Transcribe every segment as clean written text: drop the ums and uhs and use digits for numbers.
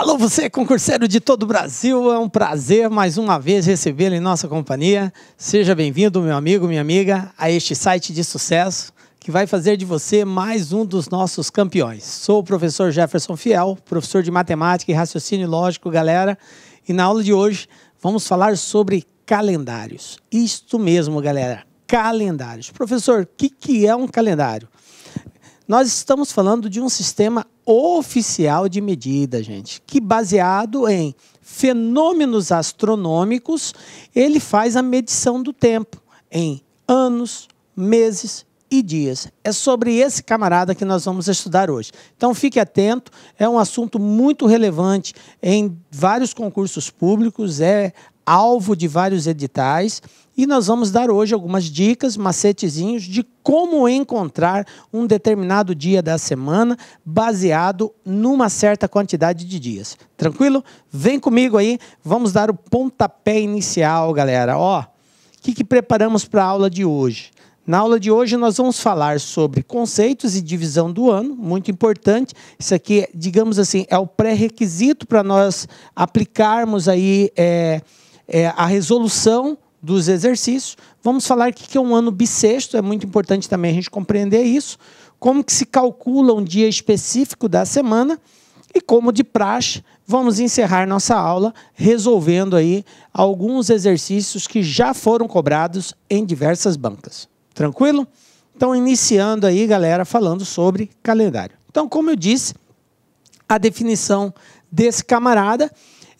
Alô, você concurseiro de todo o Brasil, é um prazer mais uma vez recebê-lo em nossa companhia. Seja bem-vindo, meu amigo, minha amiga, a este site de sucesso que vai fazer de você mais um dos nossos campeões. Sou o professor Jefferson Fiel, professor de matemática e raciocínio lógico, galera, e na aula de hoje vamos falar sobre calendários. Isto mesmo, galera, calendários. Professor, o que é um calendário? Nós estamos falando de um sistema oficial de medida, gente, que baseado em fenômenos astronômicos, ele faz a medição do tempo em anos, meses e dias. É sobre esse camarada que nós vamos estudar hoje. Então fique atento, é um assunto muito relevante em vários concursos públicos, é alvo de vários editais, e nós vamos dar hoje algumas dicas, macetezinhos de como encontrar um determinado dia da semana baseado numa certa quantidade de dias. Tranquilo? Vem comigo aí, vamos dar o pontapé inicial, galera. Ó, o que preparamos para a aula de hoje? Na aula de hoje nós vamos falar sobre conceitos e divisão do ano, muito importante. Isso aqui, digamos assim, é o pré-requisito para nós aplicarmos aí a resolução dos exercícios. Vamos falar o que é um ano bissexto, é muito importante também a gente compreender isso, como que se calcula um dia específico da semana e como de praxe, vamos encerrar nossa aula resolvendo aí alguns exercícios que já foram cobrados em diversas bancas. Tranquilo? Então, iniciando aí, galera, falando sobre calendário. Então, como eu disse, a definição desse camarada,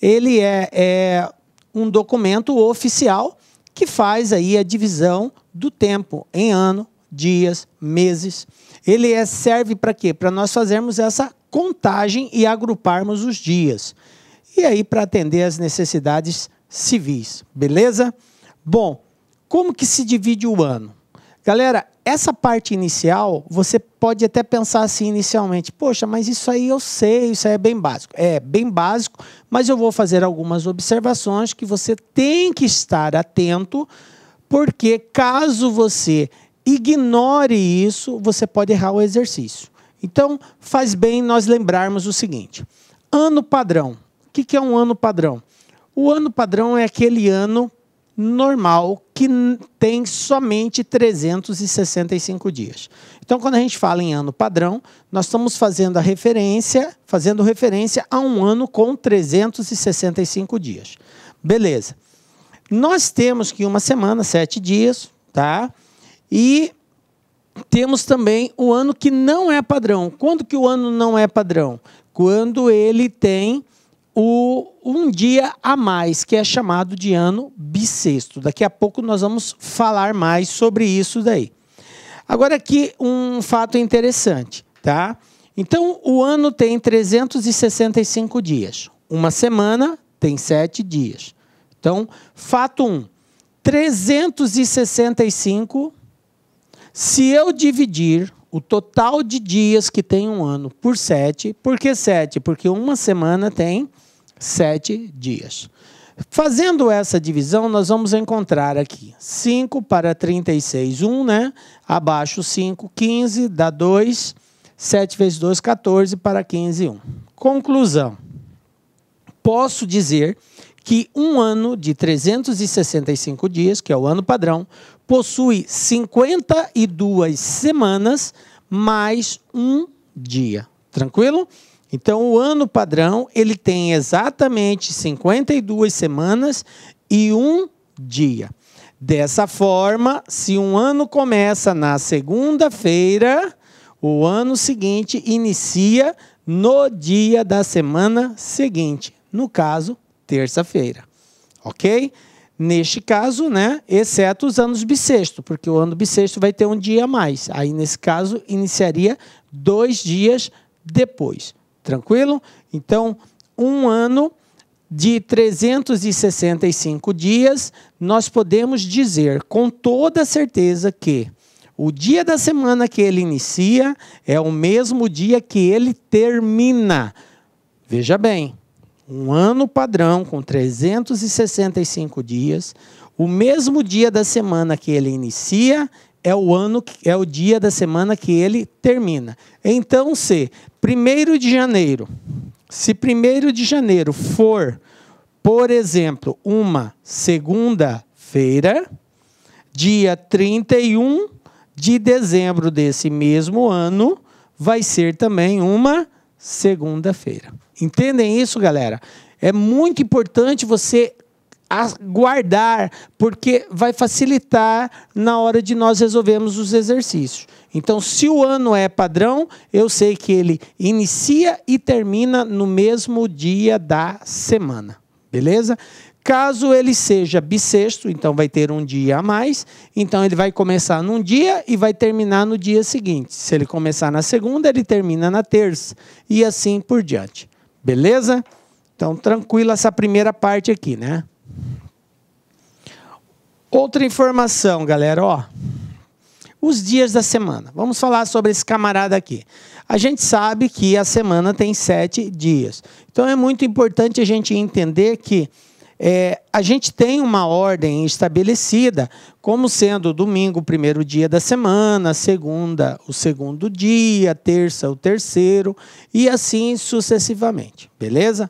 ele é um documento oficial que faz aí a divisão do tempo em ano, dias, meses. Ele serve para quê? Para nós fazermos essa contagem e agruparmos os dias. E aí para atender às necessidades civis, beleza? Bom, como que se divide o ano? Galera, essa parte inicial, você pode até pensar assim inicialmente, poxa, mas isso aí eu sei, isso aí é bem básico. É bem básico, mas eu vou fazer algumas observações que você tem que estar atento, porque caso você ignore isso, você pode errar o exercício. Então, faz bem nós lembrarmos o seguinte, ano padrão. O que é um ano padrão? O ano padrão é aquele ano normal que tem somente 365 dias. Então, quando a gente fala em ano padrão, nós estamos fazendo referência a um ano com 365 dias. Beleza. Nós temos que uma semana, 7 dias, tá? E temos também o ano que não é padrão. Quando que o ano não é padrão? Quando ele tem um dia a mais, que é chamado de ano bissexto. Daqui a pouco nós vamos falar mais sobre isso daí. Agora aqui um fato interessante, tá? Então o ano tem 365 dias. Uma semana tem 7 dias. Então, fato 1, 365, se eu dividir o total de dias que tem um ano por 7, por que 7? Porque uma semana tem 7 dias. Fazendo essa divisão, nós vamos encontrar aqui 5 para 36, 1, né? Abaixo 5, 15, dá 2, 7 vezes 2, 14, para 15, 1. Conclusão. Posso dizer que um ano de 365 dias, que é o ano padrão, possui 52 semanas mais um dia. Tranquilo? Então, o ano padrão, ele tem exatamente 52 semanas e um dia. Dessa forma, se um ano começa na segunda-feira, o ano seguinte inicia no dia da semana seguinte. No caso, terça-feira. Ok? Neste caso, né, exceto os anos bissexto, porque o ano bissexto vai ter um dia a mais. Aí, nesse caso, iniciaria 2 dias depois. Tranquilo? Então, um ano de 365 dias, nós podemos dizer com toda certeza que o dia da semana que ele inicia é o mesmo dia que ele termina. Veja bem, um ano padrão com 365 dias, o mesmo dia da semana que ele inicia é o dia da semana que ele termina. Então, se 1º de janeiro Se 1º de janeiro for, por exemplo, uma segunda-feira, dia 31 de dezembro desse mesmo ano vai ser também uma segunda-feira. Entendem isso, galera? É muito importante você guardar, porque vai facilitar na hora de nós resolvermos os exercícios. Então, se o ano é padrão, eu sei que ele inicia e termina no mesmo dia da semana. Beleza? Caso ele seja bissexto, então vai ter um dia a mais, então ele vai começar num dia e vai terminar no dia seguinte. Se ele começar na segunda, ele termina na terça e assim por diante. Beleza? Então, tranquilo essa primeira parte aqui, né? Outra informação, galera, ó. Os dias da semana. Vamos falar sobre esse camarada aqui. A gente sabe que a semana tem 7 dias. Então, é muito importante a gente entender que a gente tem uma ordem estabelecida, como sendo domingo o 1º dia da semana, segunda o 2º dia, terça o 3º e assim sucessivamente, beleza?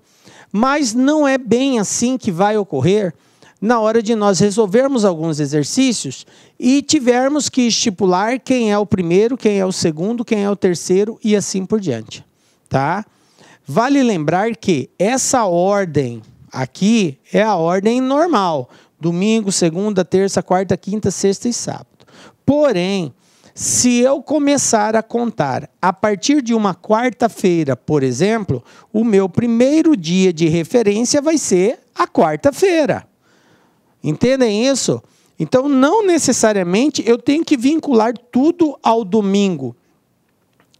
Mas não é bem assim que vai ocorrer na hora de nós resolvermos alguns exercícios e tivermos que estipular quem é o 1º, quem é o 2º, quem é o 3º e assim por diante, tá? Vale lembrar que essa ordem aqui é a ordem normal, domingo, segunda, terça, quarta, quinta, sexta e sábado. Porém, se eu começar a contar a partir de uma quarta-feira, por exemplo, o meu 1º dia de referência vai ser a quarta-feira. Entendem isso? Então, não necessariamente eu tenho que vincular tudo ao domingo.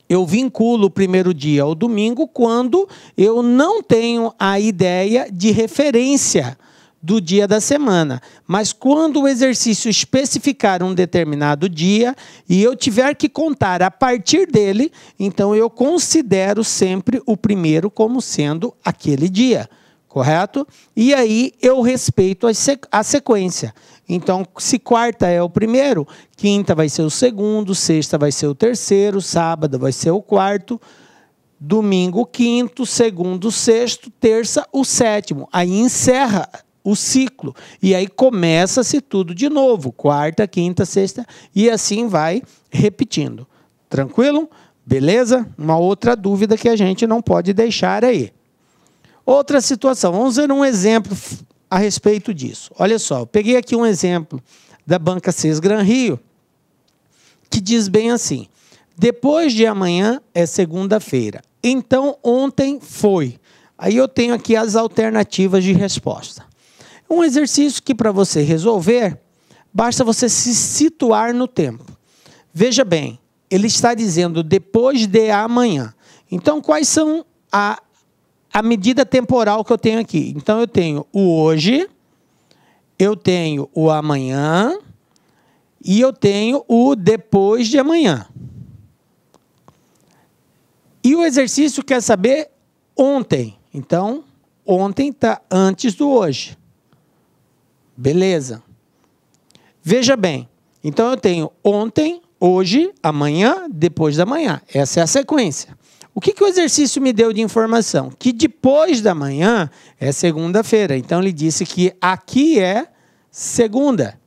Eu vinculo o 1º dia ao domingo quando eu não tenho a ideia de referência do dia da semana. Mas quando o exercício especificar um determinado dia e eu tiver que contar a partir dele, então eu considero sempre o 1º como sendo aquele dia. Correto? E aí eu respeito a sequência. Então, se quarta é o 1º, quinta vai ser o 2º, sexta vai ser o 3º, sábado vai ser o 4º, domingo o 5º, segundo o 6º, terça o 7º. Aí encerra o ciclo. E aí começa-se tudo de novo. Quarta, quinta, sexta e assim vai repetindo. Tranquilo? Beleza? Uma outra dúvida que a gente não pode deixar aí. Outra situação, vamos ver um exemplo a respeito disso. Olha só, eu peguei aqui um exemplo da Banca Ces Gran Rio, que diz bem assim: depois de amanhã é segunda-feira, então ontem foi. Aí eu tenho aqui as alternativas de resposta. Um exercício que para você resolver, basta você se situar no tempo. Veja bem, ele está dizendo depois de amanhã. Então, quais são a medida temporal que eu tenho aqui? Então, eu tenho o hoje, eu tenho o amanhã e eu tenho o depois de amanhã. E o exercício quer saber ontem. Então, ontem está antes do hoje. Beleza. Veja bem, então eu tenho ontem, hoje, amanhã, depois da manhã. Essa é a sequência. O que o exercício me deu de informação? Que depois da manhã é segunda-feira. Então, ele disse que aqui é segunda.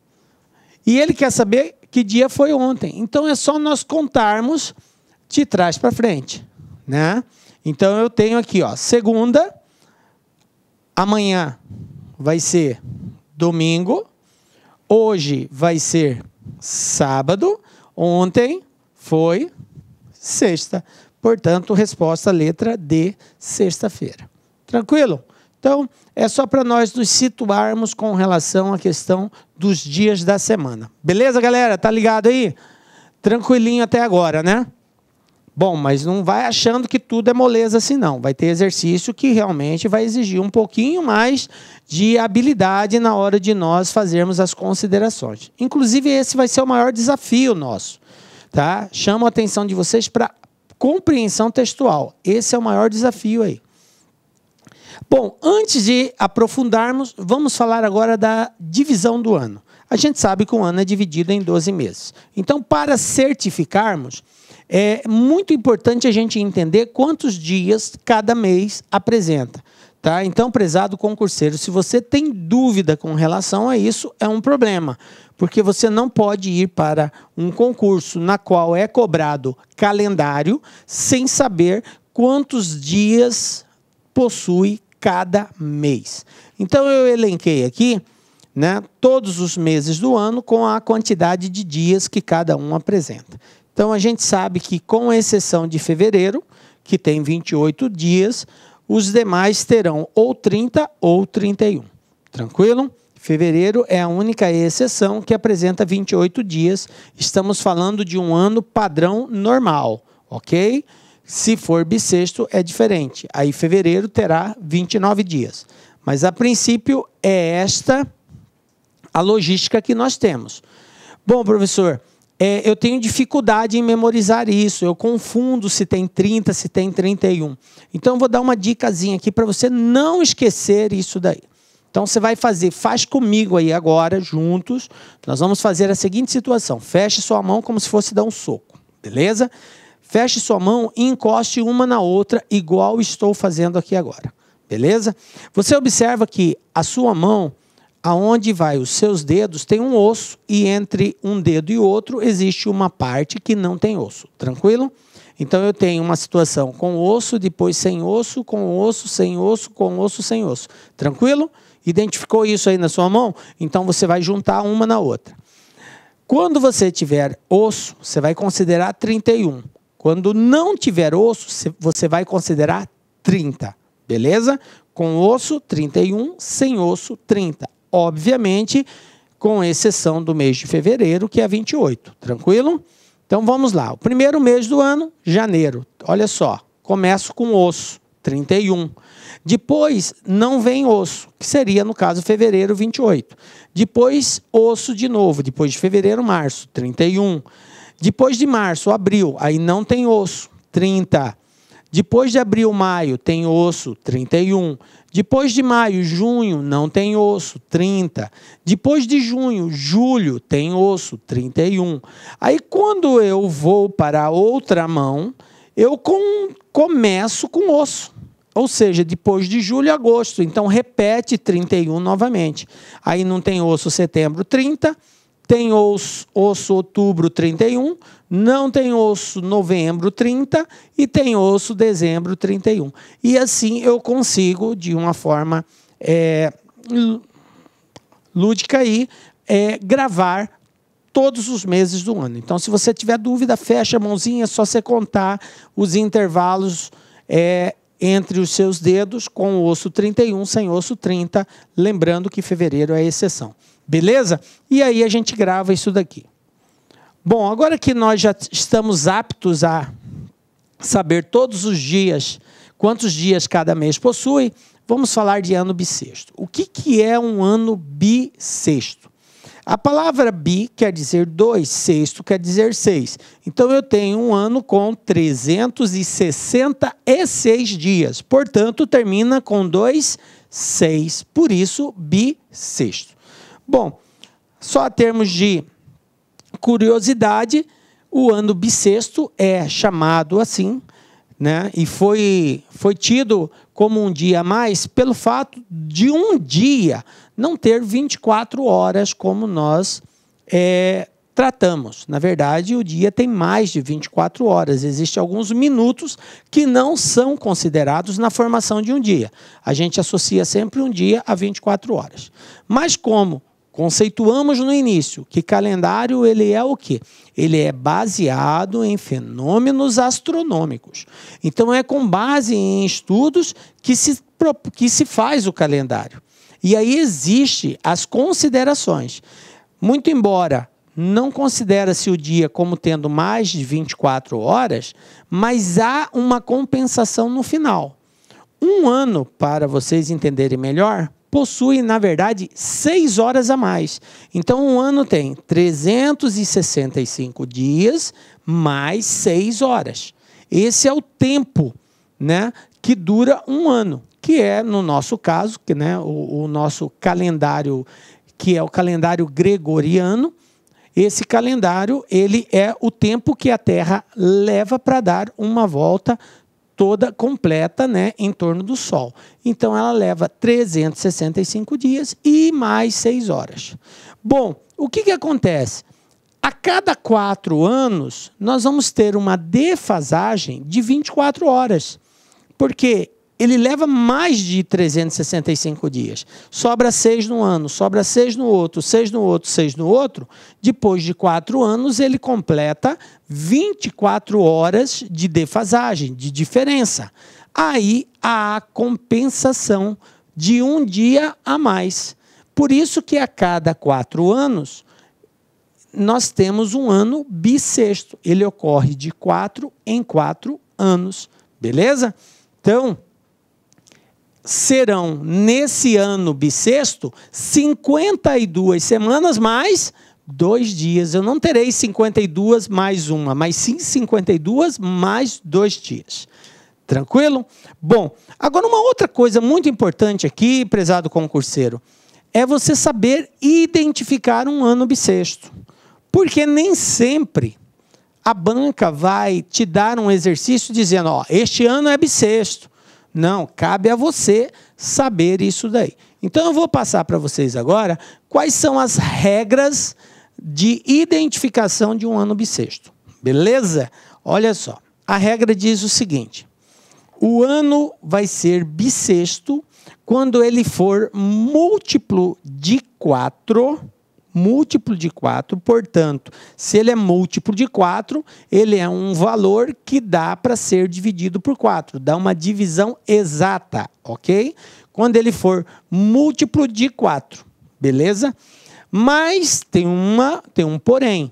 E ele quer saber que dia foi ontem. Então, é só nós contarmos de trás para frente, né? Então, eu tenho aqui, ó, segunda, amanhã vai ser domingo, hoje vai ser sábado, ontem foi sexta. Portanto, resposta letra D, sexta-feira. Tranquilo? Então, é só para nós nos situarmos com relação à questão dos dias da semana. Beleza, galera? Tá ligado aí? Tranquilinho até agora, né? Bom, mas não vai achando que tudo é moleza assim, não. Vai ter exercício que realmente vai exigir um pouquinho mais de habilidade na hora de nós fazermos as considerações. Inclusive, esse vai ser o maior desafio nosso, tá? Chamo a atenção de vocês para compreensão textual. Esse é o maior desafio aí. Bom, antes de aprofundarmos, vamos falar agora da divisão do ano. A gente sabe que o ano é dividido em 12 meses. Então, para certificarmos, é muito importante a gente entender quantos dias cada mês apresenta. Tá? Então, prezado concurseiro, se você tem dúvida com relação a isso, é um problema, porque você não pode ir para um concurso na qual é cobrado calendário sem saber quantos dias possui cada mês. Então, eu elenquei aqui, né, todos os meses do ano com a quantidade de dias que cada um apresenta. Então, a gente sabe que, com exceção de fevereiro, que tem 28 dias, os demais terão ou 30 ou 31. Tranquilo? Fevereiro é a única exceção que apresenta 28 dias. Estamos falando de um ano padrão normal, ok? Se for bissexto, é diferente. Aí, fevereiro terá 29 dias. Mas, a princípio, é esta a logística que nós temos. Bom, professor, eu tenho dificuldade em memorizar isso. Eu confundo se tem 30, se tem 31. Então, eu vou dar uma dicasinha aqui para você não esquecer isso daí. Então, você vai faz comigo aí agora, juntos. Nós vamos fazer a seguinte situação. Feche sua mão como se fosse dar um soco, beleza? Feche sua mão e encoste uma na outra, igual estou fazendo aqui agora, beleza? Você observa que a sua mão, aonde vai os seus dedos, tem um osso e entre um dedo e outro existe uma parte que não tem osso. Tranquilo? Então, eu tenho uma situação com osso, depois sem osso, com osso, sem osso, com osso, sem osso. Tranquilo? Identificou isso aí na sua mão? Então, você vai juntar uma na outra. Quando você tiver osso, você vai considerar 31. Quando não tiver osso, você vai considerar 30. Beleza? Com osso, 31. Sem osso, 30. Obviamente, com exceção do mês de fevereiro, que é 28. Tranquilo? Então, vamos lá. O primeiro mês do ano, janeiro. Olha só, começo com osso, 31. Depois, não vem osso, que seria, no caso, fevereiro, 28. Depois, osso de novo. Depois de fevereiro, março, 31. Depois de março, abril, aí não tem osso, 30. Depois de abril, maio, tem osso, 31. Depois de maio, junho, não tem osso, 30. Depois de junho, julho, tem osso, 31. Aí, quando eu vou para a outra mão, eu começo com osso. Ou seja, depois de julho e agosto. Então, repete 31 novamente. Aí, não tem osso, setembro, 30. Tem osso outubro, 31. Não tem osso novembro, 30. E tem osso dezembro, 31. E assim eu consigo, de uma forma lúdica, aí, gravar todos os meses do ano. Então, se você tiver dúvida, fecha a mãozinha, é só você contar os intervalos entre os seus dedos, com o osso 31, sem osso 30. Lembrando que fevereiro é a exceção. Beleza? E aí a gente grava isso daqui. Bom, agora que nós já estamos aptos a saber todos os dias, quantos dias cada mês possui, vamos falar de ano bissexto. O que é um ano bissexto? A palavra bi quer dizer 2, sexto quer dizer 6. Então, eu tenho um ano com 366 dias. Portanto, termina com 2, 6. Por isso, bissexto. Bom, só a termos de curiosidade, o ano bissexto é chamado assim, né? E foi tido como um dia a mais pelo fato de um dia não ter 24 horas como nós tratamos. Na verdade, o dia tem mais de 24 horas. Existem alguns minutos que não são considerados na formação de um dia. A gente associa sempre um dia a 24 horas. Mas como conceituamos no início que calendário ele é o quê? Ele é baseado em fenômenos astronômicos. Então, é com base em estudos que se faz o calendário. E aí existem as considerações. Muito embora não considera-se o dia como tendo mais de 24 horas, mas há uma compensação no final. Um ano, para vocês entenderem melhor, possui, na verdade, 6 horas a mais. Então, um ano tem 365 dias mais 6 horas. Esse é o tempo, né, que dura um ano, que é, no nosso caso, o nosso calendário, que é o calendário gregoriano. Esse calendário, ele é o tempo que a Terra leva para dar uma volta toda completa, né, em torno do Sol. Então, ela leva 365 dias e mais 6 horas. Bom, o que acontece? A cada 4 anos, nós vamos ter uma defasagem de 24 horas, porque ele leva mais de 365 dias. Sobra 6 no ano, sobra 6 no outro, 6 no outro, 6 no outro. Depois de 4 anos, ele completa 24 horas de defasagem, de diferença. Aí há a compensação de um dia a mais. Por isso que a cada 4 anos, nós temos um ano bissexto. Ele ocorre de 4 em 4 anos. Beleza? Então, serão, nesse ano bissexto, 52 semanas mais 2 dias. Eu não terei 52 mais uma, mas sim 52 mais 2 dias. Tranquilo? Bom, agora uma outra coisa muito importante aqui, prezado concurseiro, é você saber identificar um ano bissexto. Porque nem sempre a banca vai te dar um exercício dizendo, ó, este ano é bissexto. Não, cabe a você saber isso daí. Então, eu vou passar para vocês agora quais são as regras de identificação de um ano bissexto. Beleza? Olha só, a regra diz o seguinte, o ano vai ser bissexto quando ele for múltiplo de 4, portanto, se ele é múltiplo de 4, ele é um valor que dá para ser dividido por 4, dá uma divisão exata, ok? Quando ele for múltiplo de 4, beleza? Mas tem um porém,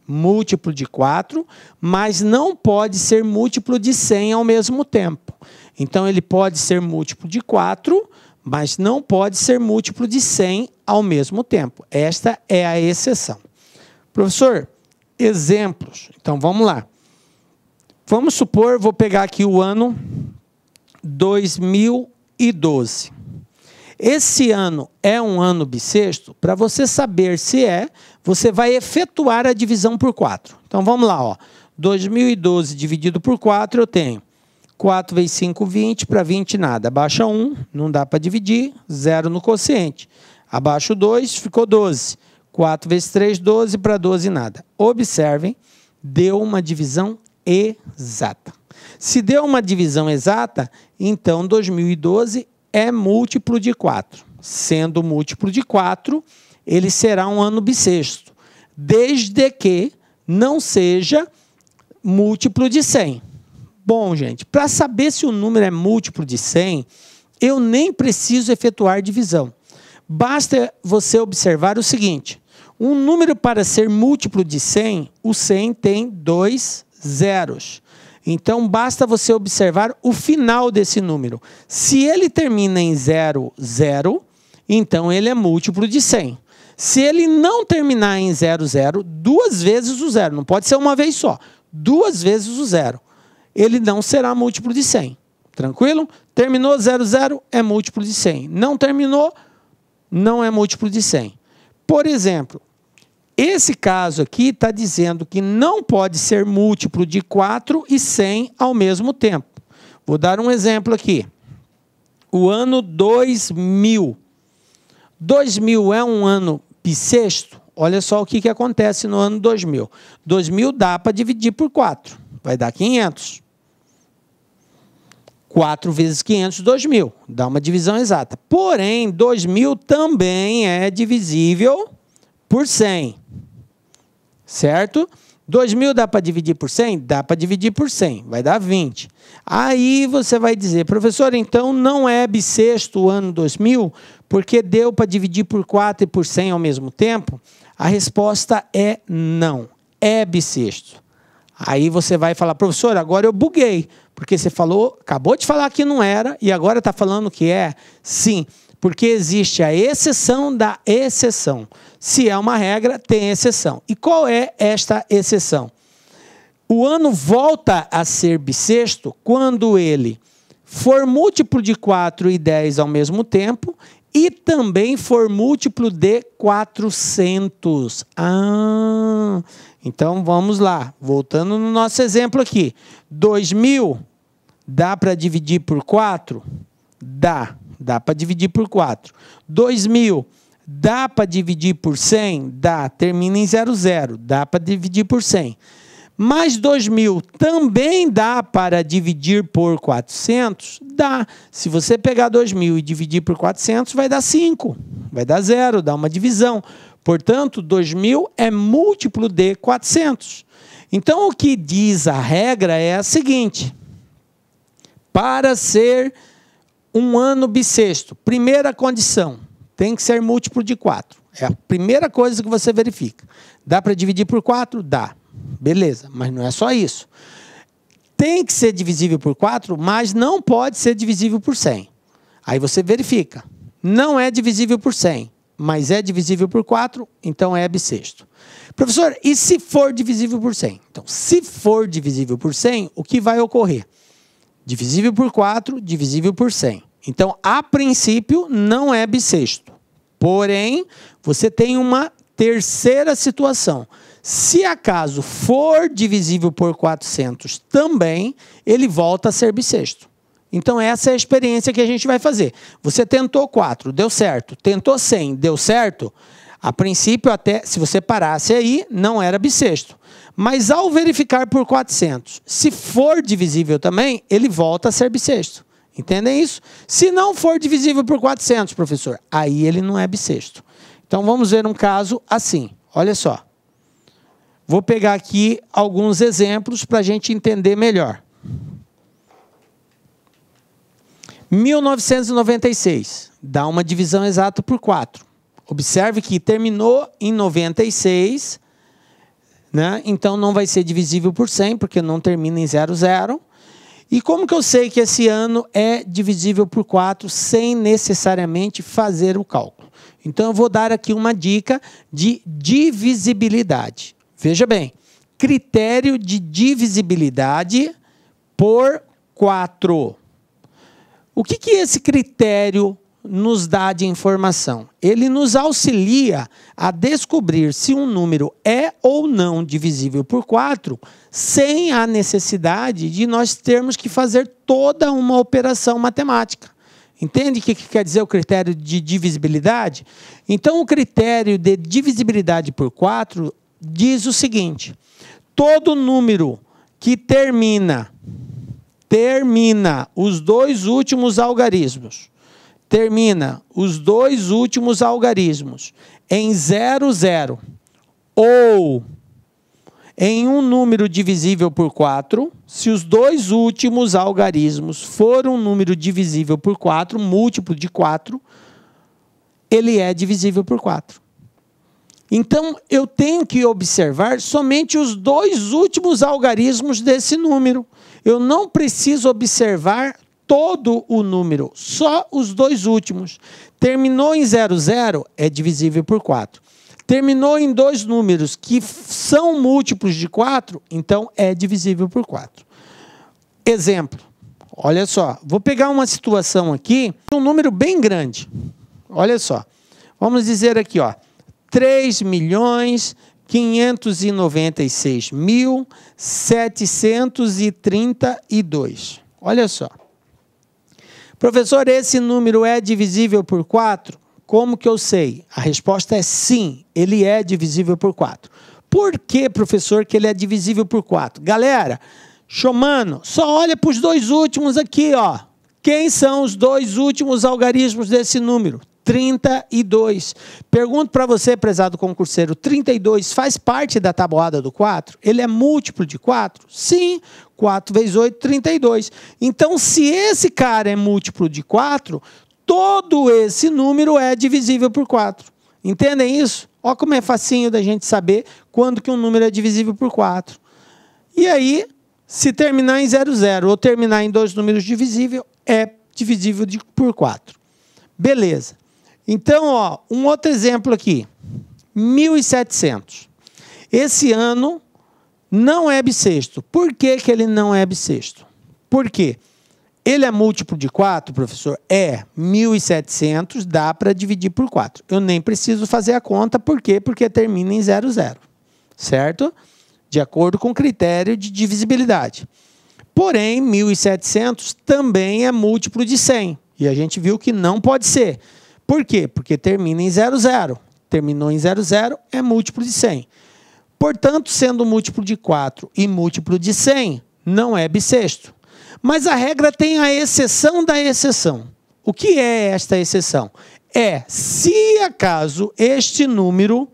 múltiplo de 4, mas não pode ser múltiplo de 100 ao mesmo tempo. Então, ele pode ser múltiplo de 4, mas não pode ser múltiplo de 100 ao mesmo tempo. Esta é a exceção. Professor, exemplos. Então, vamos lá. Vamos supor, vou pegar aqui o ano 2012. Esse ano é um ano bissexto? Para você saber se é, você vai efetuar a divisão por 4. Então, vamos lá. Ó. 2012 dividido por 4, eu tenho 4 vezes 5, 20, para 20 nada. Abaixa 1, não dá para dividir, 0 no quociente. Abaixo 2, ficou 12. 4 vezes 3, 12, para 12 nada. Observem, deu uma divisão exata. Se deu uma divisão exata, então 2012 é múltiplo de 4. Sendo múltiplo de 4, ele será um ano bissexto, desde que não seja múltiplo de 100. Bom, gente, para saber se o número é múltiplo de 100, eu nem preciso efetuar divisão. Basta você observar o seguinte, um número para ser múltiplo de 100, o 100 tem 2 zeros. Então, basta você observar o final desse número. Se ele termina em 0, 0, então ele é múltiplo de 100. Se ele não terminar em 0, 0, 2 vezes o 0, não pode ser uma vez só, 2 vezes o 0. Ele não será múltiplo de 100. Tranquilo? Terminou 0, 0, é múltiplo de 100. Não terminou, não é múltiplo de 100. Por exemplo, esse caso aqui está dizendo que não pode ser múltiplo de 4 e 100 ao mesmo tempo. Vou dar um exemplo aqui. O ano 2000. 2000 é um ano bissexto? Olha só o que acontece no ano 2000. 2000 dá para dividir por 4. Vai dar 500. 4 vezes 500, 2.000. Dá uma divisão exata. Porém, 2.000 também é divisível por 100. Certo? 2.000 dá para dividir por 100? Dá para dividir por 100. Vai dar 20. Aí você vai dizer, professor, então não é bissexto o ano 2000, porque deu para dividir por 4 e por 100 ao mesmo tempo? A resposta é não. É bissexto. Aí você vai falar, professor, agora eu buguei, porque você falou, acabou de falar que não era e agora está falando que é? Sim, porque existe a exceção da exceção. Se é uma regra, tem exceção. E qual é esta exceção? O ano volta a ser bissexto quando ele for múltiplo de 4 e 10 ao mesmo tempo, e também for múltiplo de 400. Então vamos lá, voltando no nosso exemplo aqui. 2.000 dá para dividir por 4? Dá para dividir por 4. 2.000 dá para dividir por 100? Dá, termina em 00, dá para dividir por 100. Mas 2.000 também dá para dividir por 400? Dá. Se você pegar 2.000 e dividir por 400, vai dar 5. Vai dar 0, dá uma divisão. Portanto, 2.000 é múltiplo de 400. Então, o que diz a regra é a seguinte. Para ser um ano bissexto, primeira condição, tem que ser múltiplo de 4. É a primeira coisa que você verifica. Dá para dividir por 4? Dá. Beleza, mas não é só isso. Tem que ser divisível por 4, mas não pode ser divisível por 100. Aí você verifica. Não é divisível por 100, mas é divisível por 4, então é bissexto. Professor, e se for divisível por 100? Então, se for divisível por 100, o que vai ocorrer? Divisível por 4, divisível por 100. Então, a princípio, não é bissexto. Porém, você tem uma terceira situação. Se acaso for divisível por 400 também, ele volta a ser bissexto. Então, essa é a experiência que a gente vai fazer. Você tentou 4, deu certo. Tentou 100, deu certo. A princípio, até se você parasse aí, não era bissexto. Mas ao verificar por 400, se for divisível também, ele volta a ser bissexto. Entendem isso? Se não for divisível por 400, professor, aí ele não é bissexto. Então, vamos ver um caso assim. Olha só. Vou pegar aqui alguns exemplos para a gente entender melhor. 1996, dá uma divisão exata por 4. Observe que terminou em 96, né? Então não vai ser divisível por 100, porque não termina em 00. E como que eu sei que esse ano é divisível por 4 sem necessariamente fazer o cálculo? Então eu vou dar aqui uma dica de divisibilidade. Veja bem, critério de divisibilidade por 4. O que esse critério nos dá de informação? Ele nos auxilia a descobrir se um número é ou não divisível por 4, sem a necessidade de nós termos que fazer toda uma operação matemática. Entende o que quer dizer o critério de divisibilidade? Então, o critério de divisibilidade por 4 diz o seguinte: todo número que termina os dois últimos algarismos em 00 ou em um número divisível por 4, se os dois últimos algarismos forem um número divisível por 4, múltiplo de 4, ele é divisível por 4. Então, eu tenho que observar somente os dois últimos algarismos desse número. Eu não preciso observar todo o número, só os dois últimos. Terminou em 00, é divisível por 4. Terminou em dois números que são múltiplos de 4, então é divisível por 4. Exemplo, olha só, vou pegar uma situação aqui, um número bem grande. Olha só, vamos dizer aqui, ó, 3.596.732. Olha só. Professor, esse número é divisível por 4? Como que eu sei? A resposta é sim, ele é divisível por 4. Por que, professor, que ele é divisível por 4? Galera, Xomano, só olha para os dois últimos aqui, ó. Quem são os dois últimos algarismos desse número? 32. Pergunto para você, prezado concurseiro, 32 faz parte da tabuada do 4? Ele é múltiplo de 4? Sim, 4 vezes 8, 32. Então, se esse cara é múltiplo de 4, todo esse número é divisível por 4. Entendem isso? Olha como é facinho da gente saber quando que um número é divisível por 4. E aí, se terminar em 00 ou terminar em dois números divisíveis, é divisível por 4. Beleza. Então, ó, um outro exemplo aqui, 1.700. Esse ano não é bissexto. Por que que ele não é bissexto? Por quê? Ele é múltiplo de 4, professor? É. 1.700 dá para dividir por 4. Eu nem preciso fazer a conta. Por quê? Porque termina em 00. Certo? De acordo com o critério de divisibilidade. Porém, 1.700 também é múltiplo de 100. E a gente viu que não pode ser. Por quê? Porque termina em 00. Terminou em 00, é múltiplo de 100. Portanto, sendo múltiplo de 4 e múltiplo de 100, não é bissexto. Mas a regra tem a exceção da exceção. O que é esta exceção? É, se acaso este número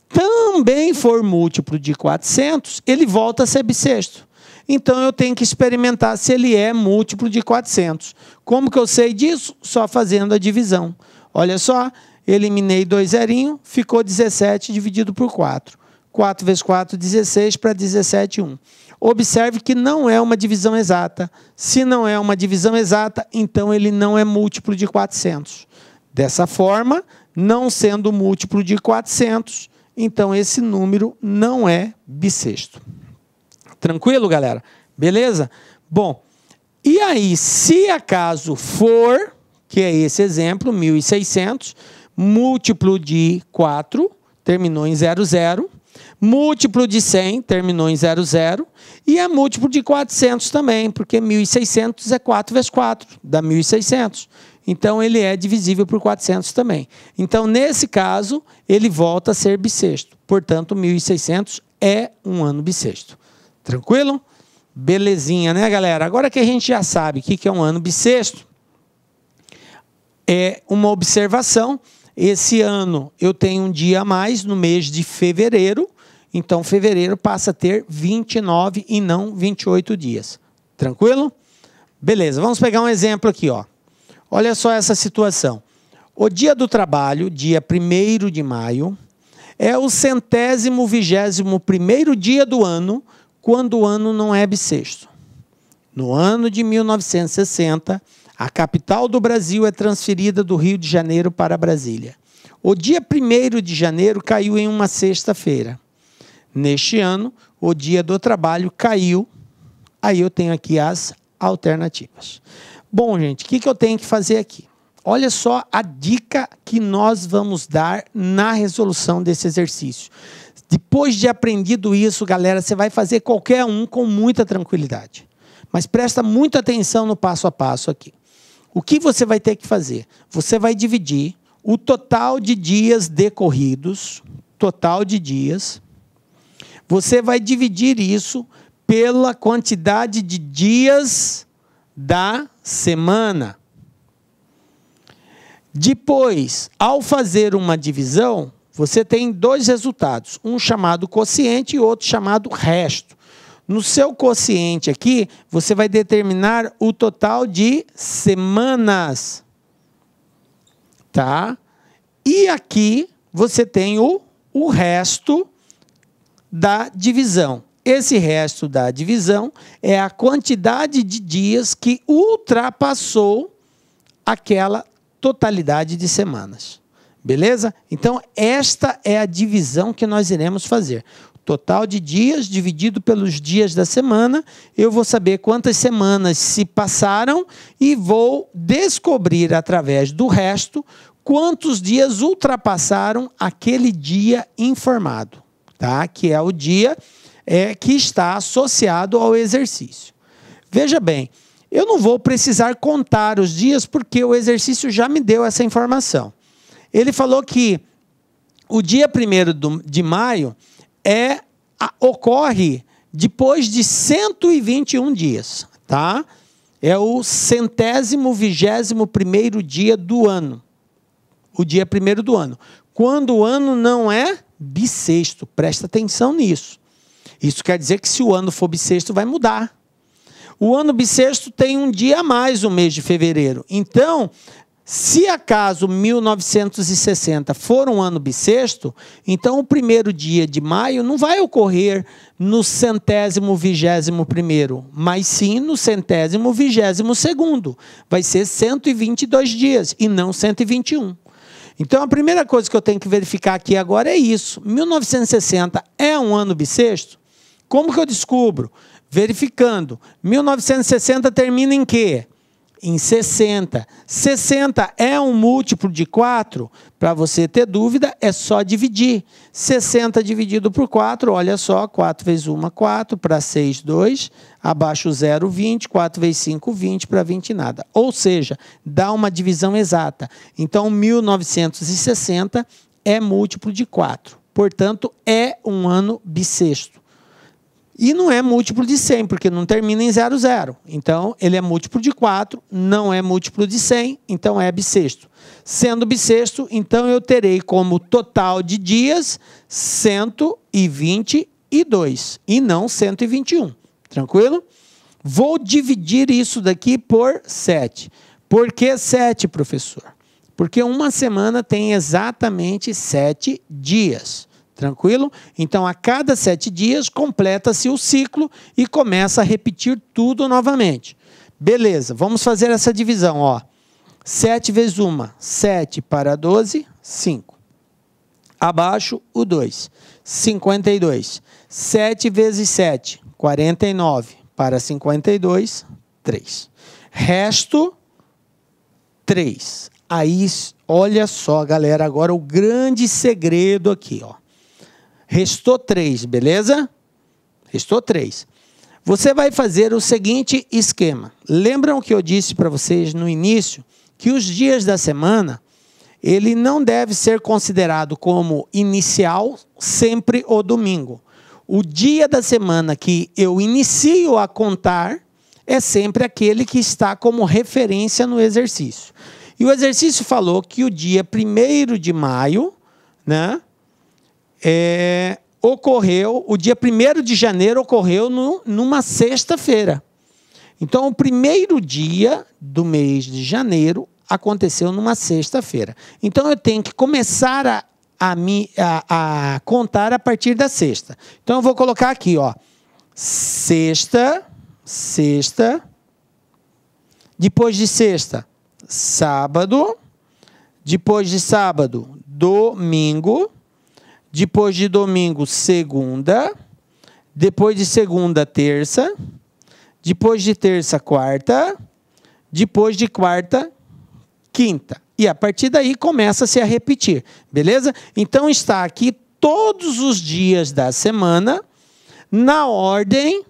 também for múltiplo de 400, ele volta a ser bissexto. Então, eu tenho que experimentar se ele é múltiplo de 400. Como que eu sei disso? Só fazendo a divisão. Olha só, eliminei 2 zerinhos, ficou 17 dividido por 4. 4 vezes 4, 16, para 17, 1. Observe que não é uma divisão exata. Se não é uma divisão exata, então ele não é múltiplo de 400. Dessa forma, não sendo múltiplo de 400, então esse número não é bissexto. Tranquilo, galera? Beleza? Bom, e aí, se acaso for, que é esse exemplo, 1.600, múltiplo de 4, terminou em 00, múltiplo de 100, terminou em 00, e é múltiplo de 400 também, porque 1.600 é 4 vezes 4, dá 1.600. Então, ele é divisível por 400 também. Então, nesse caso, ele volta a ser bissexto. Portanto, 1.600 é um ano bissexto. Tranquilo? Belezinha, né, galera? Agora que a gente já sabe o que é um ano bissexto, é uma observação. Esse ano eu tenho um dia a mais no mês de fevereiro, então fevereiro passa a ter 29 e não 28 dias. Tranquilo? Beleza, vamos pegar um exemplo aqui, ó. Olha só essa situação. O dia do trabalho, dia 1º de maio, é o 121º dia do ano, quando o ano não é bissexto. No ano de 1960, a capital do Brasil é transferida do Rio de Janeiro para Brasília. O dia 1º de janeiro caiu em uma sexta-feira. Neste ano, o dia do trabalho caiu. Aí eu tenho aqui as alternativas. Bom, gente, o que eu tenho que fazer aqui? Olha só a dica que nós vamos dar na resolução desse exercício. Depois de aprendido isso, galera, você vai fazer qualquer um com muita tranquilidade. Mas presta muita atenção no passo a passo aqui. O que você vai ter que fazer? Você vai dividir o total de dias decorridos, total de dias. Você vai dividir isso pela quantidade de dias da semana. Depois, ao fazer uma divisão, você tem dois resultados, um chamado quociente e outro chamado resto. No seu quociente aqui, você vai determinar o total de semanas. Tá? E aqui você tem o resto da divisão. Esse resto da divisão é a quantidade de dias que ultrapassou aquela totalidade de semanas. Beleza? Então, esta é a divisão que nós iremos fazer. Total de dias dividido pelos dias da semana. Eu vou saber quantas semanas se passaram e vou descobrir, através do resto, quantos dias ultrapassaram aquele dia informado. Tá? Que é o dia que está associado ao exercício. Veja bem, eu não vou precisar contar os dias porque o exercício já me deu essa informação. Ele falou que o dia 1º de maio ocorre depois de 121 dias. Tá? É o 121º dia do ano. O dia 1º do ano. Quando o ano não é bissexto. Presta atenção nisso. Isso quer dizer que se o ano for bissexto, vai mudar. O ano bissexto tem um dia a mais no mês de fevereiro. Então, se acaso 1960 for um ano bissexto, então o 1º dia de maio não vai ocorrer no 121º, mas sim no 122º. Vai ser 122 dias e não 121. Então, a primeira coisa que eu tenho que verificar aqui agora é isso. 1960 é um ano bissexto? Como que eu descubro? Verificando. 1960 termina em quê? Em 60. 60 é um múltiplo de 4? Para você ter dúvida, é só dividir. 60 dividido por 4, olha só, 4 vezes 1, 4, para 6, 2, abaixo 0, 20, 4 vezes 5, 20, para 20 nada. Ou seja, dá uma divisão exata. Então, 1960 é múltiplo de 4. Portanto, é um ano bissexto. E não é múltiplo de 100, porque não termina em 00. Então, ele é múltiplo de 4, não é múltiplo de 100, então é bissexto. Sendo bissexto, então eu terei como total de dias 122 e não 121. Tranquilo? Vou dividir isso daqui por 7. Por que 7, professor? Porque uma semana tem exatamente 7 dias. Tranquilo? Então, a cada 7 dias, completa-se o ciclo e começa a repetir tudo novamente. Beleza, vamos fazer essa divisão. Ó. 7 vezes 1, 7 para 12, 5. Abaixo, o 2, 52. 7 vezes 7, 49. Para 52, 3. Resto, 3. Aí, olha só, galera, agora o grande segredo aqui, ó. Restou 3, beleza? Restou 3. Você vai fazer o seguinte esquema. Lembram que eu disse para vocês no início que os dias da semana, ele não deve ser considerado como inicial sempre o domingo. O dia da semana que eu inicio a contar é sempre aquele que está como referência no exercício. E o exercício falou que o dia 1º de maio, né? O dia 1º de janeiro ocorreu numa sexta-feira. Então, o primeiro dia do mês de janeiro aconteceu numa sexta-feira. Então, eu tenho que começar a contar a partir da sexta. Então, eu vou colocar aqui, ó, sexta, depois de sexta, sábado, depois de sábado, domingo, depois de domingo, segunda, depois de segunda, terça, depois de terça, quarta, depois de quarta, quinta. E a partir daí começa-se a repetir, beleza? Então está aqui todos os dias da semana, na ordem,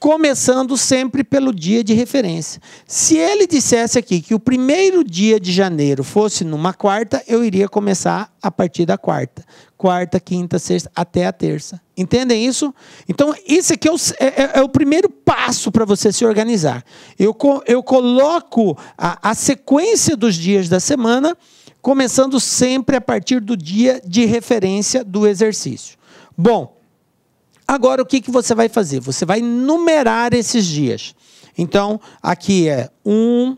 começando sempre pelo dia de referência. Se ele dissesse aqui que o primeiro dia de janeiro fosse numa quarta, eu iria começar a partir da quarta. Quarta, quinta, sexta, até a terça. Entendem isso? Então, isso aqui é o primeiro passo para você se organizar. Eu coloco a sequência dos dias da semana, começando sempre a partir do dia de referência do exercício. Bom, agora, o que você vai fazer? Você vai numerar esses dias. Então, aqui é 1,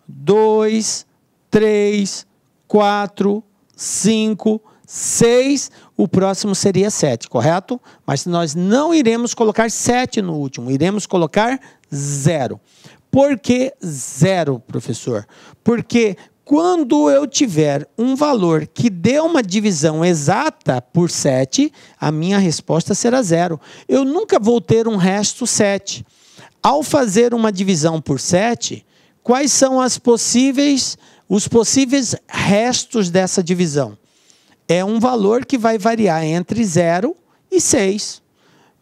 2, 3, 4, 5, 6. O próximo seria 7, correto? Mas nós não iremos colocar 7 no último. Iremos colocar 0. Por que 0, professor? Porque quando eu tiver um valor que dê uma divisão exata por 7, a minha resposta será 0. Eu nunca vou ter um resto 7. Ao fazer uma divisão por 7, quais são os possíveis restos dessa divisão? É um valor que vai variar entre 0 e 6.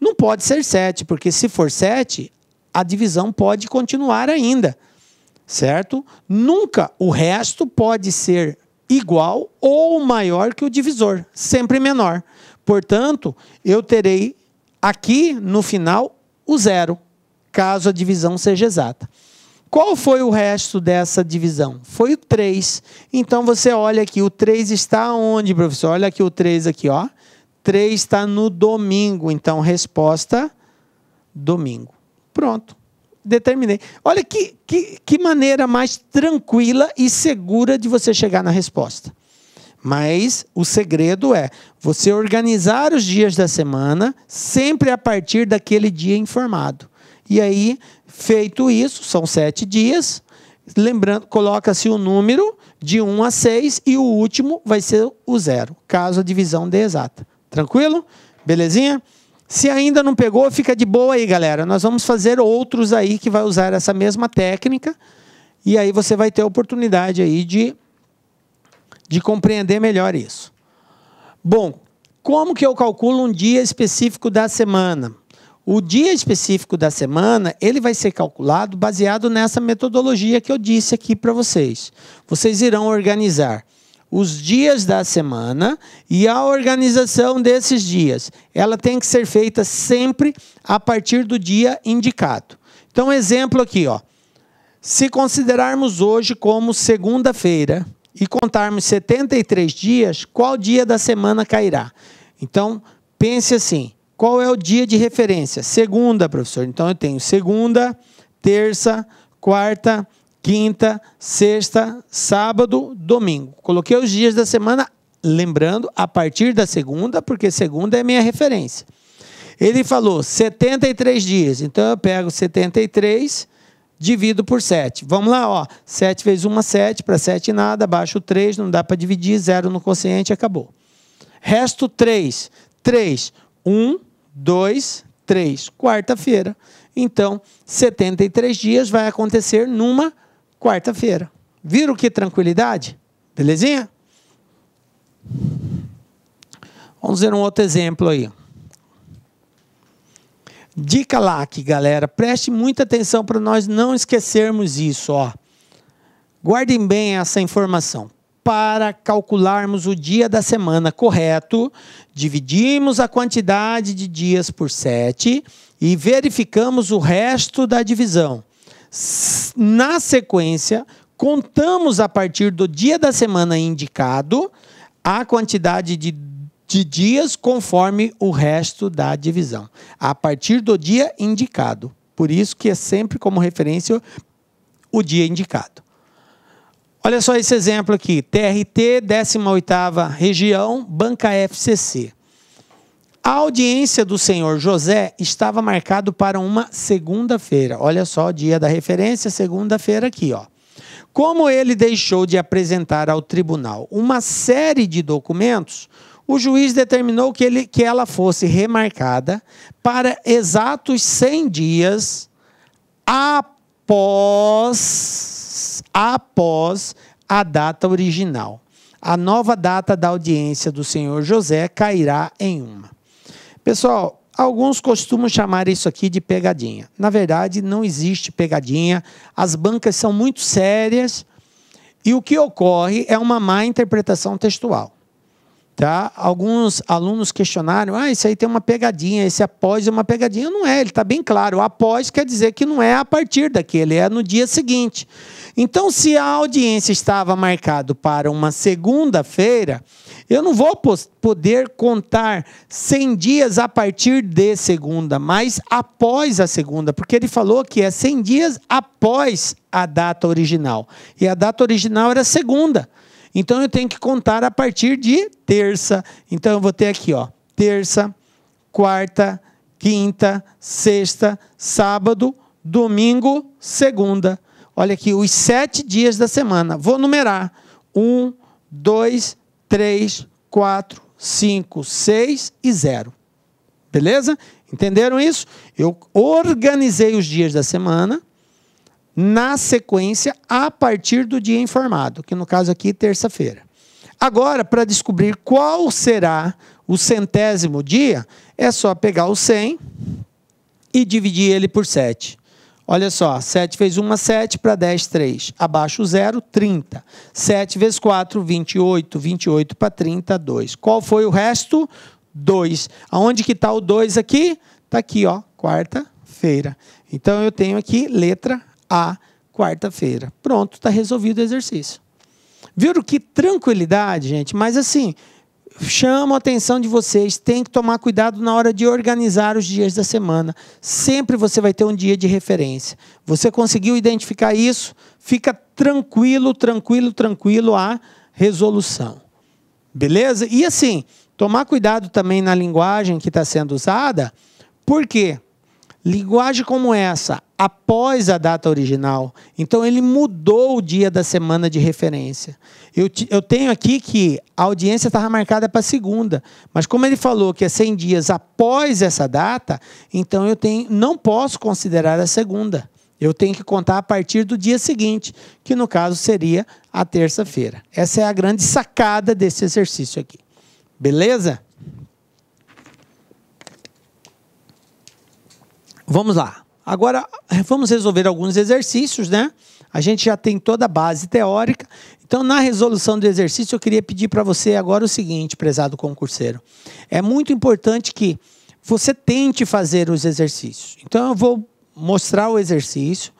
Não pode ser 7, porque se for 7, a divisão pode continuar ainda. Certo? Nunca o resto pode ser igual ou maior que o divisor, sempre menor. Portanto, eu terei aqui no final o 0, caso a divisão seja exata. Qual foi o resto dessa divisão? Foi o 3. Então, você olha aqui, o 3 está onde, professor? Olha aqui o 3 aqui, ó. 3 está no domingo, então, resposta, domingo. Pronto. Determinei. Olha que maneira mais tranquila e segura de você chegar na resposta. Mas o segredo é você organizar os dias da semana sempre a partir daquele dia informado. E aí, feito isso, são 7 dias. Lembrando, coloca-se o número de 1 a 6 e o último vai ser o 0, caso a divisão dê exata. Tranquilo? Belezinha? Se ainda não pegou, fica de boa aí, galera. Nós vamos fazer outros aí que vai usar essa mesma técnica. E aí você vai ter a oportunidade aí de compreender melhor isso. Bom, como que eu calculo um dia específico da semana? O dia específico da semana, ele vai ser calculado baseado nessa metodologia que eu disse aqui para vocês. Vocês irão organizar os dias da semana e a organização desses dias. Ela tem que ser feita sempre a partir do dia indicado. Então, exemplo aqui, ó. Se considerarmos hoje como segunda-feira e contarmos 73 dias, qual dia da semana cairá? Então, pense assim, qual é o dia de referência? Segunda, professor. Então, eu tenho segunda, terça, quarta, quinta, sexta, sábado, domingo. Coloquei os dias da semana, lembrando, a partir da segunda, porque segunda é minha referência. Ele falou 73 dias, então eu pego 73, divido por 7. Vamos lá, ó. 7 vezes 1, 7, para 7 nada, abaixo 3, não dá para dividir, 0 no quociente, acabou. Resto 3. 3, 1, 2, 3, quarta-feira. Então, 73 dias vai acontecer numa quarta-feira. Viram que tranquilidade? Belezinha? Vamos ver um outro exemplo aí. Dica LAC, galera. Preste muita atenção para nós não esquecermos isso, ó. Guardem bem essa informação. Para calcularmos o dia da semana correto, dividimos a quantidade de dias por 7 e verificamos o resto da divisão. Na sequência, contamos a partir do dia da semana indicado a quantidade de dias conforme o resto da divisão. A partir do dia indicado. Por isso que é sempre como referência o dia indicado. Olha só esse exemplo aqui. TRT, 18ª região, Banca FCC. A audiência do senhor José estava marcado para uma segunda-feira. Olha só o dia da referência, segunda-feira aqui, ó. Como ele deixou de apresentar ao tribunal uma série de documentos, o juiz determinou que ela fosse remarcada para exatos 100 dias após a data original. A nova data da audiência do senhor José cairá em uma. Pessoal, alguns costumam chamar isso aqui de pegadinha. Na verdade, não existe pegadinha. As bancas são muito sérias e o que ocorre é uma má interpretação textual. Tá? Alguns alunos questionaram, isso aí tem uma pegadinha, esse após é uma pegadinha. Não é, ele está bem claro. O após quer dizer que não é a partir daquele, é no dia seguinte. Então, se a audiência estava marcada para uma segunda-feira, eu não vou poder contar 100 dias a partir de segunda, mas após a segunda, porque ele falou que é 100 dias após a data original. E a data original era segunda. Então, eu tenho que contar a partir de terça. Então, eu vou ter aqui, ó, terça, quarta, quinta, sexta, sábado, domingo, segunda. Olha aqui, os 7 dias da semana. Vou numerar. 1, 2, 3, 4, 5, 6 e 0. Beleza? Entenderam isso? Eu organizei os dias da semana na sequência a partir do dia informado, que no caso aqui, terça-feira. Agora, para descobrir qual será o 100º dia, é só pegar o 100 e dividir ele por 7. Olha só, 7 vezes 1, 7, para 10, 3. Abaixo 0, 30. 7 vezes 4, 28. 28 para 30, 2. Qual foi o resto? 2. Aonde que está o 2 aqui? Está aqui, ó, quarta-feira. Então, eu tenho aqui letra A, quarta-feira. Pronto, está resolvido o exercício. Viram que tranquilidade, gente? Mas assim, chamo a atenção de vocês, tem que tomar cuidado na hora de organizar os dias da semana. Sempre você vai ter um dia de referência. Você conseguiu identificar isso? Fica tranquilo, tranquilo, tranquilo a resolução. Beleza? E assim, tomar cuidado também na linguagem que está sendo usada. Por quê? Linguagem como essa, após a data original, então ele mudou o dia da semana de referência. Eu tenho aqui que a audiência estava marcada para segunda, mas como ele falou que é 100 dias após essa data, então não posso considerar a segunda. Eu tenho que contar a partir do dia seguinte, que no caso seria a terça-feira. Essa é a grande sacada desse exercício aqui. Beleza? Vamos lá. Agora, vamos resolver alguns exercícios, né? A gente já tem toda a base teórica. Então, na resolução do exercício, eu queria pedir para você agora o seguinte, prezado concurseiro. É muito importante que você tente fazer os exercícios. Então, eu vou mostrar o exercício,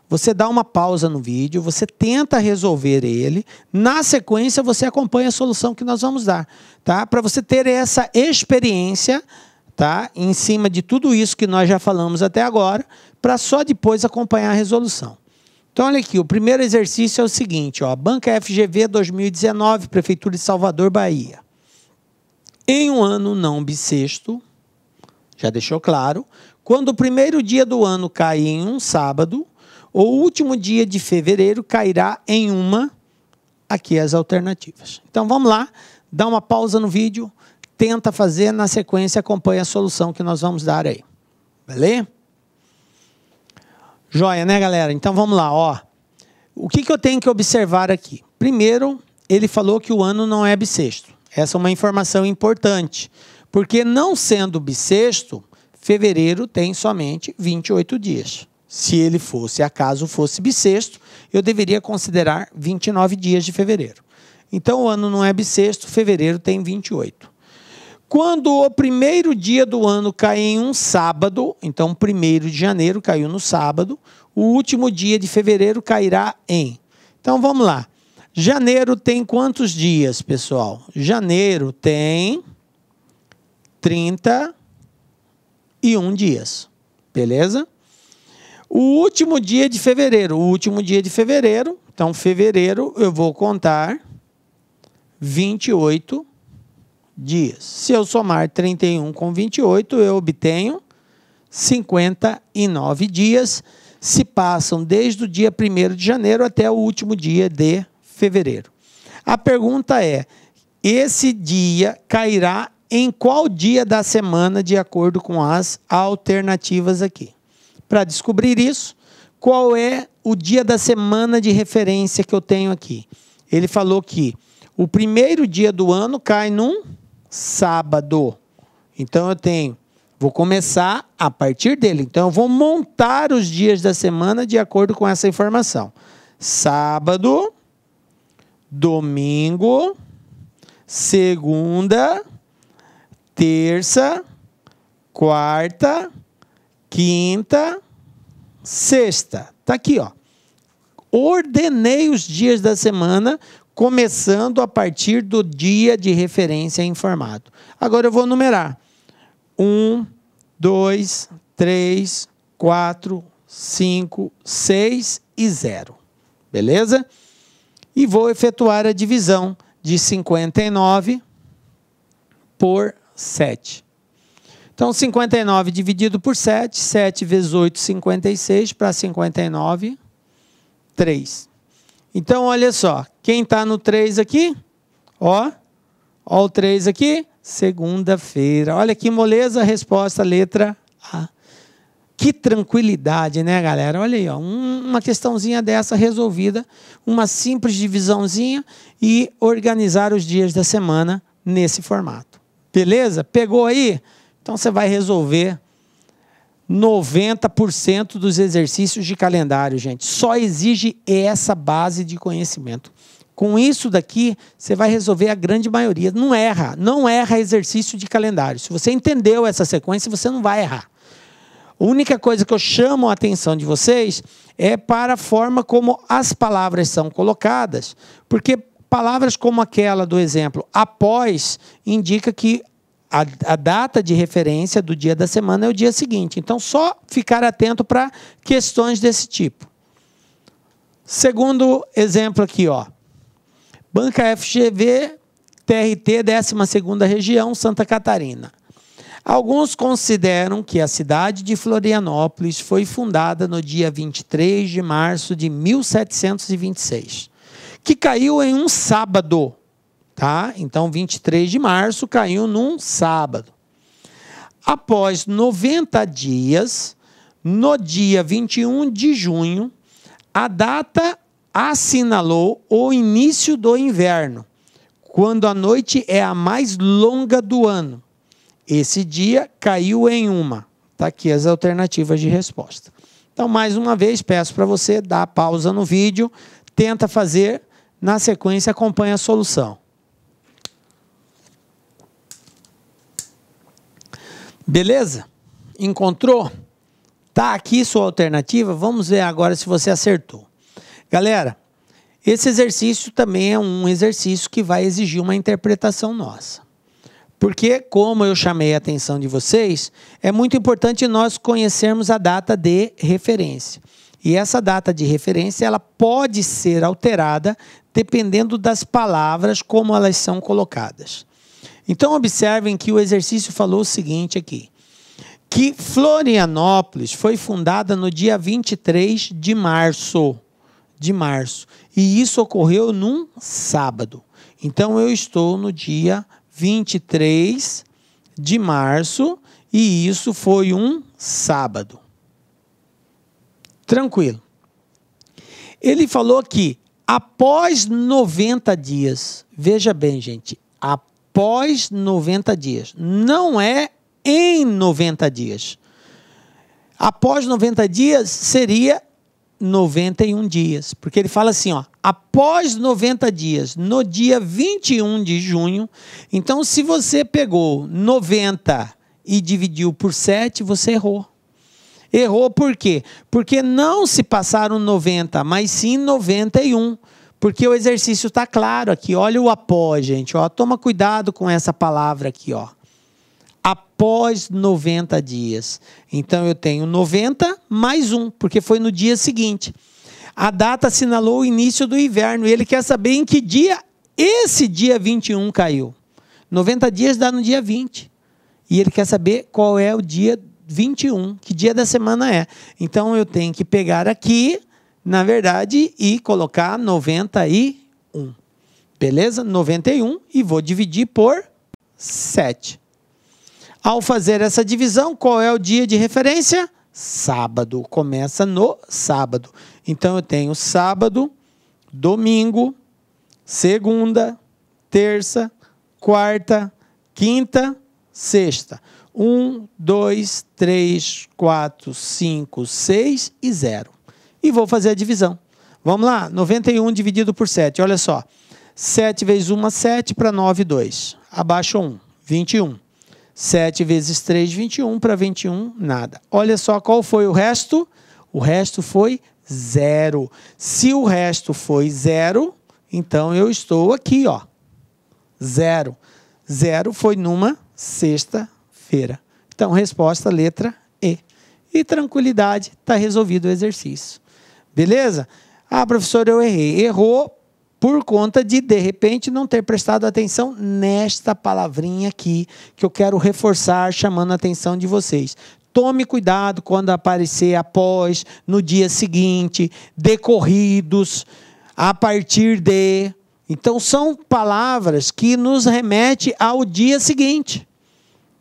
você dá uma pausa no vídeo, você tenta resolver ele, na sequência você acompanha a solução que nós vamos dar, tá? Para você ter essa experiência, tá? Em cima de tudo isso que nós já falamos até agora, para só depois acompanhar a resolução. Então, olha aqui, o primeiro exercício é o seguinte, ó, Banca FGV 2019, Prefeitura de Salvador, Bahia. Em um ano não bissexto, já deixou claro, quando o primeiro dia do ano cai em um sábado, o último dia de fevereiro cairá em uma, aqui as alternativas. Então, vamos lá, dá uma pausa no vídeo, tenta fazer, na sequência acompanha a solução que nós vamos dar aí. Beleza? Joia, né, galera? Então, vamos lá, ó. O que eu tenho que observar aqui? Primeiro, ele falou que o ano não é bissexto. Essa é uma informação importante, porque não sendo bissexto, fevereiro tem somente 28 dias. Se ele fosse, acaso fosse bissexto, eu deveria considerar 29 dias de fevereiro. Então, o ano não é bissexto, fevereiro tem 28. Quando o primeiro dia do ano cai em um sábado, então 1º de janeiro caiu no sábado, o último dia de fevereiro cairá em. Então, vamos lá. Janeiro tem quantos dias, pessoal? Janeiro tem 31 dias, beleza? O último dia de fevereiro, então fevereiro eu vou contar 28 dias. Se eu somar 31 com 28, eu obtenho 59 dias, se passam desde o dia 1º de janeiro até o último dia de fevereiro. A pergunta é, esse dia cairá em qual dia da semana, de acordo com as alternativas aqui? Para descobrir isso, qual é o dia da semana de referência que eu tenho aqui? Ele falou que o primeiro dia do ano cai num sábado. Então, vou começar a partir dele. Então, eu vou montar os dias da semana de acordo com essa informação. Sábado, domingo, segunda, terça, quarta, quinta, sexta. Está aqui, ó. Ordenei os dias da semana, começando a partir do dia de referência informado. Agora eu vou numerar. 1, 2, 3, 4, 5, 6 e 0. Beleza? E vou efetuar a divisão de 59 por 7. Então, 59 dividido por 7, 7 vezes 8, 56, para 59, 3. Então, olha só, quem está no 3 aqui? Ó o 3 aqui, segunda-feira. Olha que moleza, resposta, letra A. Que tranquilidade, né, galera? Olha aí, ó, uma questãozinha dessa resolvida, uma simples divisãozinha e organizar os dias da semana nesse formato. Beleza? Pegou aí? Então, você vai resolver 90% dos exercícios de calendário, gente. Só exige essa base de conhecimento. Com isso daqui, você vai resolver a grande maioria. Não erra exercício de calendário. Se você entendeu essa sequência, você não vai errar. A única coisa que eu chamo a atenção de vocês é para a forma como as palavras são colocadas, porque palavras como aquela do exemplo após indica que a data de referência do dia da semana é o dia seguinte. Então, só ficar atento para questões desse tipo. Segundo exemplo aqui, ó. Banca FGV, TRT, 12ª Região, Santa Catarina. Alguns consideram que a cidade de Florianópolis foi fundada no dia 23 de março de 1726, que caiu em um sábado, tá? Então, 23 de março caiu num sábado. Após 90 dias, no dia 21 de junho, a data assinalou o início do inverno, quando a noite é a mais longa do ano. Esse dia caiu em uma. Está aqui as alternativas de resposta. Então, mais uma vez, peço para você dar pausa no vídeo, tenta fazer, na sequência acompanha a solução. Beleza? Encontrou? Tá aqui sua alternativa? Vamos ver agora se você acertou. Galera, esse exercício também é um exercício que vai exigir uma interpretação nossa. Porque, como eu chamei a atenção de vocês, é muito importante nós conhecermos a data de referência. E essa data de referência, ela pode ser alterada dependendo das palavras como elas são colocadas. Então, observem que o exercício falou o seguinte aqui, que Florianópolis foi fundada no dia 23 de março, e isso ocorreu num sábado. Então, eu estou no dia 23 de março e isso foi um sábado. Tranquilo. Ele falou que após 90 dias, veja bem, gente, após 90 dias, não é em 90 dias. Após 90 dias seria 91 dias, porque ele fala assim, ó, após 90 dias, no dia 21 de junho, então se você pegou 90 e dividiu por 7, você errou. Errou por quê? Porque não se passaram 90, mas sim 91, porque o exercício está claro aqui, olha o após, gente, ó, toma cuidado com essa palavra aqui, ó. Após 90 dias. Então, eu tenho 90 mais 1, porque foi no dia seguinte. A data assinalou o início do inverno. E ele quer saber em que dia esse dia 21 caiu. 90 dias dá no dia 20. E ele quer saber qual é o dia 21, que dia da semana é. Então, eu tenho que pegar aqui, na verdade, e colocar 91. Beleza? 91 e vou dividir por 7. Ao fazer essa divisão, qual é o dia de referência? Sábado. Começa no sábado. Então, eu tenho sábado, domingo, segunda, terça, quarta, quinta, sexta. 1, 2, 3, 4, 5, 6 e 0. E vou fazer a divisão. Vamos lá? 91 dividido por 7. Olha só. 7 vezes 1, 7 para 9, 2. Abaixo 1, 21. 7 vezes 3, 21, para 21, nada. Olha só qual foi o resto. O resto foi 0. Se o resto foi 0, então eu estou aqui, ó. 0. 0 foi numa sexta-feira. Então, resposta letra E. E tranquilidade, está resolvido o exercício. Beleza? Ah, professor, eu errei. Errou por conta de repente, não ter prestado atenção nesta palavrinha aqui, que eu quero reforçar, chamando a atenção de vocês. Tome cuidado quando aparecer após, no dia seguinte, decorridos, a partir de. Então, são palavras que nos remetem ao dia seguinte.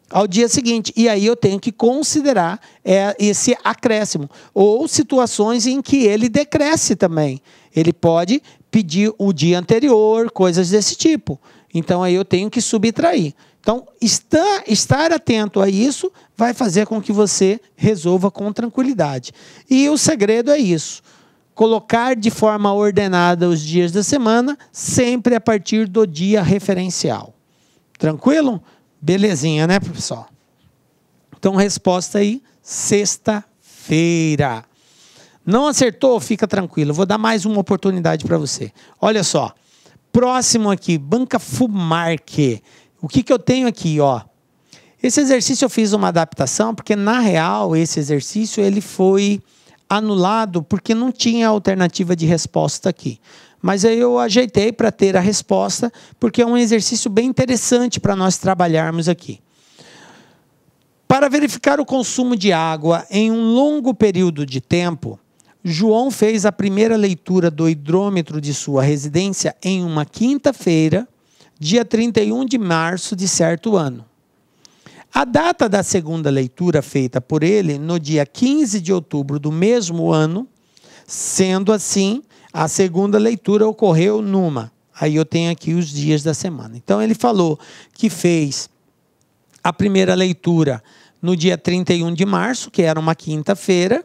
Ao dia seguinte. E aí eu tenho que considerar esse acréscimo. Ou situações em que ele decresce também. Ele pode pedir o dia anterior, coisas desse tipo. Então, aí eu tenho que subtrair. Então, estar atento a isso vai fazer com que você resolva com tranquilidade. E o segredo é isso. Colocar de forma ordenada os dias da semana, sempre a partir do dia referencial. Tranquilo? Belezinha, né, pessoal? Então, resposta aí, sexta-feira. Não acertou? Fica tranquilo. Vou dar mais uma oportunidade para você. Olha só. Próximo aqui, Banca Fumarque. O que eu tenho aqui, ó? Esse exercício eu fiz uma adaptação, porque na real esse exercício ele foi anulado porque não tinha alternativa de resposta aqui. Mas aí eu ajeitei para ter a resposta, porque é um exercício bem interessante para nós trabalharmos aqui. Para verificar o consumo de água em um longo período de tempo, João fez a primeira leitura do hidrômetro de sua residência em uma quinta-feira, dia 31 de março de certo ano. A data da segunda leitura feita por ele no dia 15 de outubro do mesmo ano, sendo assim, a segunda leitura ocorreu numa. Aí eu tenho aqui os dias da semana. Então ele falou que fez a primeira leitura no dia 31 de março, que era uma quinta-feira,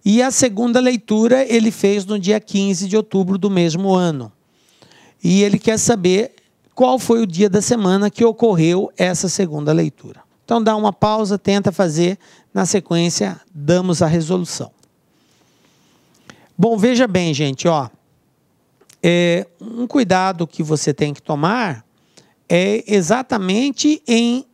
e a segunda leitura ele fez no dia 15 de outubro do mesmo ano. E ele quer saber qual foi o dia da semana que ocorreu essa segunda leitura. Então dá uma pausa, tenta fazer, na sequência damos a resolução. Bom, veja bem, gente, ó, um cuidado que você tem que tomar é exatamente em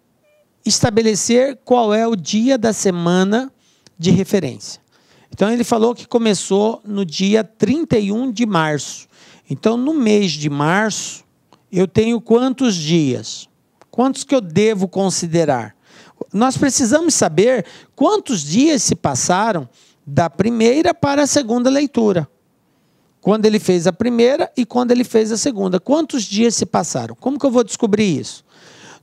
estabelecer qual é o dia da semana de referência. Então, ele falou que começou no dia 31 de março. Então, no mês de março, eu tenho quantos dias? Quantos que eu devo considerar? Nós precisamos saber quantos dias se passaram da primeira para a segunda leitura. Quando ele fez a primeira e quando ele fez a segunda. Quantos dias se passaram? Como que eu vou descobrir isso?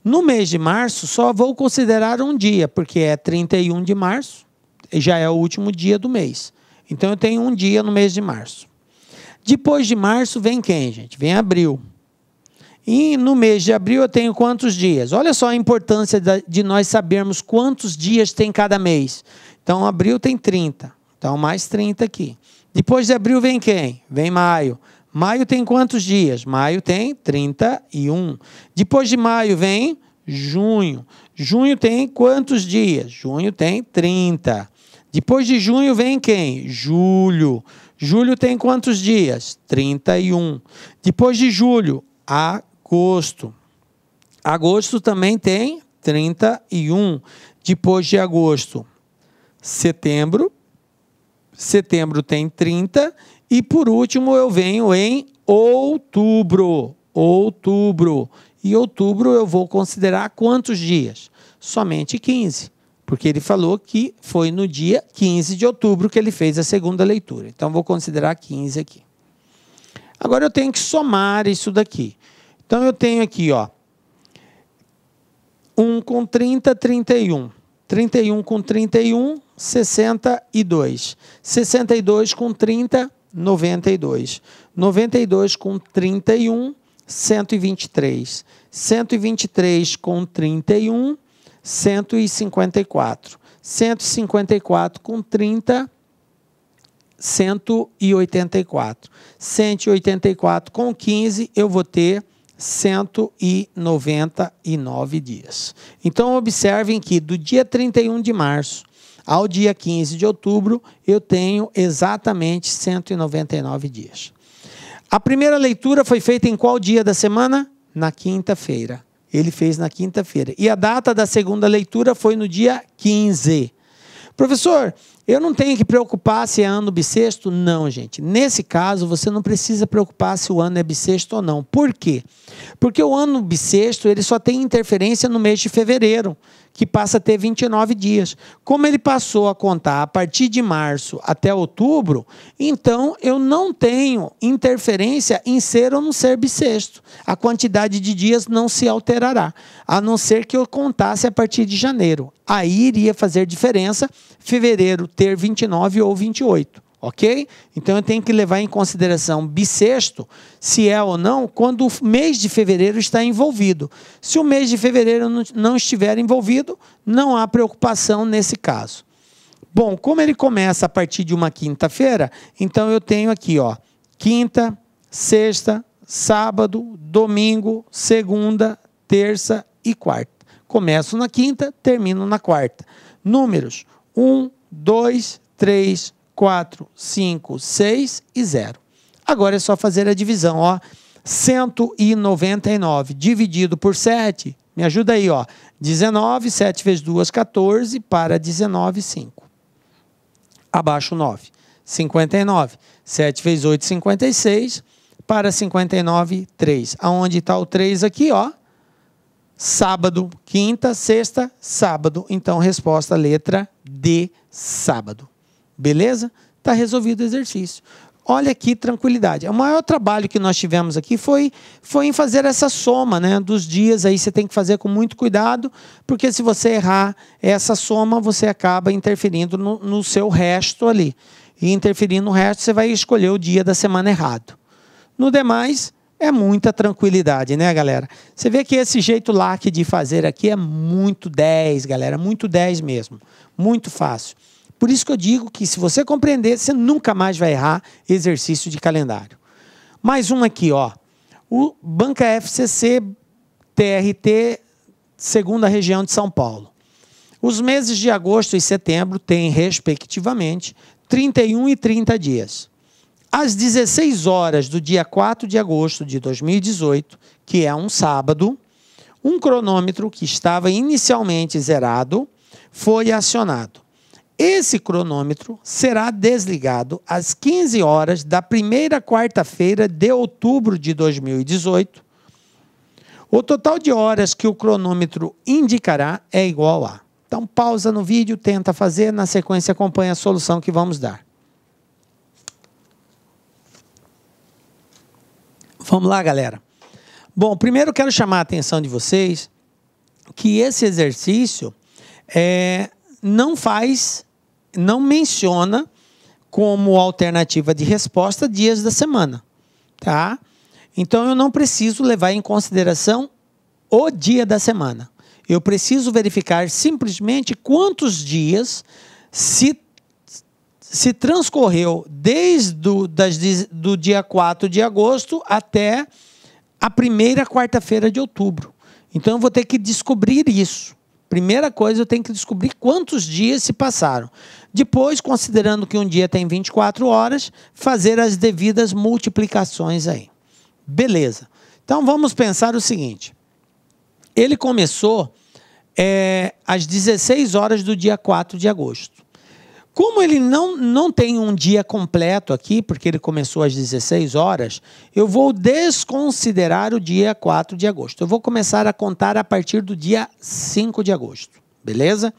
No mês de março, só vou considerar um dia, porque é 31 de março. Já é o último dia do mês. Então, eu tenho um dia no mês de março. Depois de março, vem quem, gente? Vem abril. E no mês de abril, eu tenho quantos dias? Olha só a importância de nós sabermos quantos dias tem cada mês. Então, abril tem 30. Então, mais 30 aqui. Depois de abril, vem quem? Vem maio. Maio tem quantos dias? Maio tem 31. Depois de maio, vem junho. Junho tem quantos dias? Junho tem 30. Depois de junho vem quem? Julho. Julho tem quantos dias? 31. Depois de julho, agosto. Agosto também tem 31. Depois de agosto, setembro. Setembro tem 30. E por último eu venho em outubro. Outubro. E outubro eu vou considerar quantos dias? Somente 15. Porque ele falou que foi no dia 15 de outubro que ele fez a segunda leitura. Então, vou considerar 15 aqui. Agora, eu tenho que somar isso daqui. Então, eu tenho aqui, ó, 1 com 30, 31. 31 com 31, 62. 62 com 30, 92. 92 com 31, 123. 123 com 31, 154. 154 com 30, 184. 184 com 15, eu vou ter 199 dias. Então, observem que do dia 31 de março ao dia 15 de outubro, eu tenho exatamente 199 dias. A primeira leitura foi feita em qual dia da semana? Na quinta-feira. Ele fez na quinta-feira. E a data da segunda leitura foi no dia 15. Professor, eu não tenho que preocupar se é ano bissexto? Não, gente. Nesse caso, você não precisa preocupar se o ano é bissexto ou não. Por quê? Porque o ano bissexto ele só tem interferência no mês de fevereiro, que passa a ter 29 dias. Como ele passou a contar a partir de março até outubro, então eu não tenho interferência em ser ou não ser bissexto. A quantidade de dias não se alterará, a não ser que eu contasse a partir de janeiro. Aí iria fazer diferença fevereiro ter 29 ou 28. Ok? Então, eu tenho que levar em consideração bissexto, se é ou não, quando o mês de fevereiro está envolvido. Se o mês de fevereiro não estiver envolvido, não há preocupação nesse caso. Bom, como ele começa a partir de uma quinta-feira, então eu tenho aqui, ó, quinta, sexta, sábado, domingo, segunda, terça e quarta. Começo na quinta, termino na quarta. Números 1, 2, 3, 4, 5, 6 e 0. Agora é só fazer a divisão, ó. 199 dividido por 7, me ajuda aí, ó. 19, 7 vezes 2, 14, para 19, 5. Abaixo 9. 59, 7 vezes 8, 56, para 59, 3. Aonde está o 3 aqui, ó? sábado, quinta, sexta, sábado. Então, resposta letra D, sábado. Beleza? Está resolvido o exercício. Olha que tranquilidade. O maior trabalho que nós tivemos aqui foi em fazer essa soma, né, dos dias. Aí você tem que fazer com muito cuidado, porque se você errar essa soma, você acaba interferindo no seu resto ali. E interferindo no resto, você vai escolher o dia da semana errado. No demais, é muita tranquilidade, né, galera? Você vê que esse jeito LAC de fazer aqui é muito 10, galera. Muito 10 mesmo. Muito fácil. Por isso que eu digo que se você compreender, você nunca mais vai errar exercício de calendário. Mais um aqui, ó. O Banca FCC TRT, segunda região de São Paulo. Os meses de agosto e setembro têm, respectivamente, 31 e 30 dias. Às 16 horas do dia 4 de agosto de 2018, que é um sábado, um cronômetro que estava inicialmente zerado foi acionado. Esse cronômetro será desligado às 15 horas da primeira quarta-feira de outubro de 2018. O total de horas que o cronômetro indicará é igual a... Então, pausa no vídeo, tenta fazer, na sequência acompanha a solução que vamos dar. Vamos lá, galera. Bom, primeiro quero chamar a atenção de vocês que esse exercício não menciona como alternativa de resposta dias da semana, tá? Então, eu não preciso levar em consideração o dia da semana. Eu preciso verificar simplesmente quantos dias se transcorreu desde do dia 4 de agosto até a primeira quarta-feira de outubro. Então, eu vou ter que descobrir isso. Primeira coisa, eu tenho que descobrir quantos dias se passaram. Depois, considerando que um dia tem 24 horas, fazer as devidas multiplicações aí. Beleza. Então, vamos pensar o seguinte. Ele começou às 16 horas do dia 4 de agosto. Como ele não tem um dia completo aqui, porque ele começou às 16 horas, eu vou desconsiderar o dia 4 de agosto. Eu vou começar a contar a partir do dia 5 de agosto, beleza?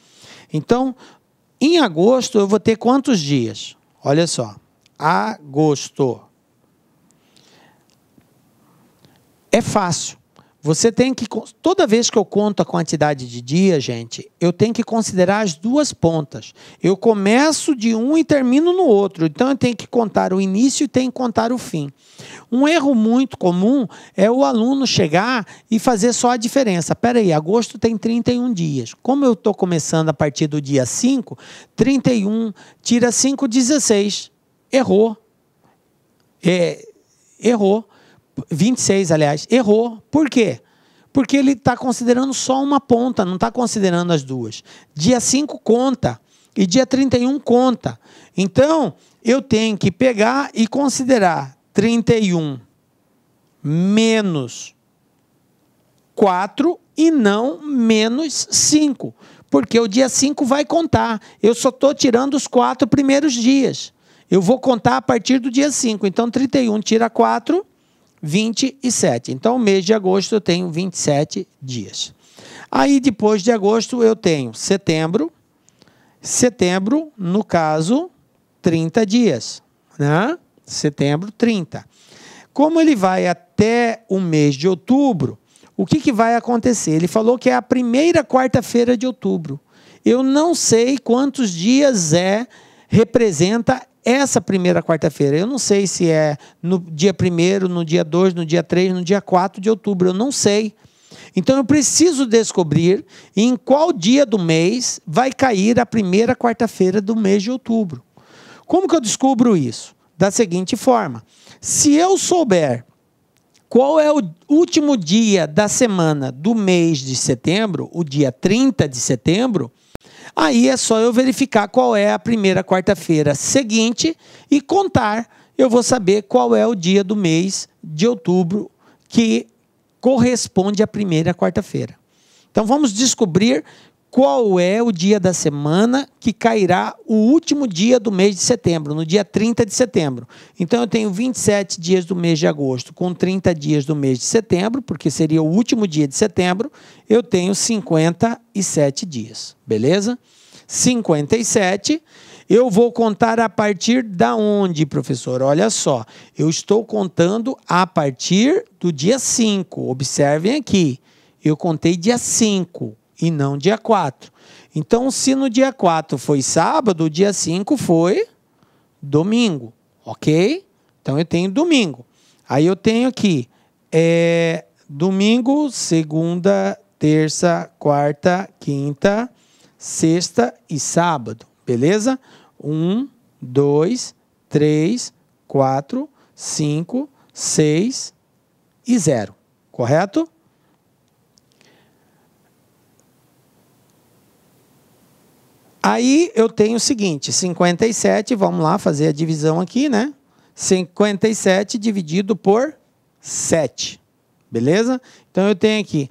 Então, em agosto, eu vou ter quantos dias? Olha só, agosto. É fácil. Você tem que, toda vez que eu conto a quantidade de dias, gente, eu tenho que considerar as duas pontas. Eu começo de um e termino no outro. Então, eu tenho que contar o início e tenho que contar o fim. Um erro muito comum é o aluno chegar e fazer só a diferença. Espera aí, agosto tem 31 dias. Como eu estou começando a partir do dia 5, 31 tira 5, 16. Errou. Errou. 26, aliás, errou. Por quê? Porque ele está considerando só uma ponta, não está considerando as duas. Dia 5 conta e dia 31 conta. Então, eu tenho que pegar e considerar 31 menos 4 e não menos 5. Porque o dia 5 vai contar. Eu só estou tirando os 4 primeiros dias. Eu vou contar a partir do dia 5. Então, 31 tira 4... 27. Então, o mês de agosto eu tenho 27 dias. Aí, depois de agosto, eu tenho setembro. Setembro, no caso, 30 dias. Né? Setembro, 30. Como ele vai até o mês de outubro, o que vai acontecer? Ele falou que é a primeira quarta-feira de outubro. Eu não sei quantos dias representa essa primeira quarta-feira. Eu não sei se é no dia 1º, no dia 2, no dia 3, no dia 4 de outubro. Eu não sei. Então, eu preciso descobrir em qual dia do mês vai cair a primeira quarta-feira do mês de outubro. Como que eu descubro isso? Da seguinte forma. Se eu souber qual é o último dia da semana do mês de setembro, o dia 30 de setembro, aí é só eu verificar qual é a primeira quarta-feira seguinte e contar. Eu vou saber qual é o dia do mês de outubro que corresponde à primeira quarta-feira. Então, vamos descobrir qual é o dia da semana que cairá o último dia do mês de setembro, no dia 30 de setembro. Então, eu tenho 27 dias do mês de agosto com 30 dias do mês de setembro, porque seria o último dia de setembro, eu tenho 57 dias, beleza? 57, eu vou contar a partir da onde, professor? Olha só, eu estou contando a partir do dia 5, observem aqui, eu contei dia 5. E não dia 4. Então, se no dia 4 foi sábado, o dia 5 foi domingo, ok? Então, eu tenho domingo. Aí eu tenho aqui, domingo, segunda, terça, quarta, quinta, sexta e sábado, beleza? 1, 2, 3, 4, 5, 6 e 0, correto? Aí eu tenho o seguinte, 57, vamos lá fazer a divisão aqui, né? 57 dividido por 7, beleza? Então eu tenho aqui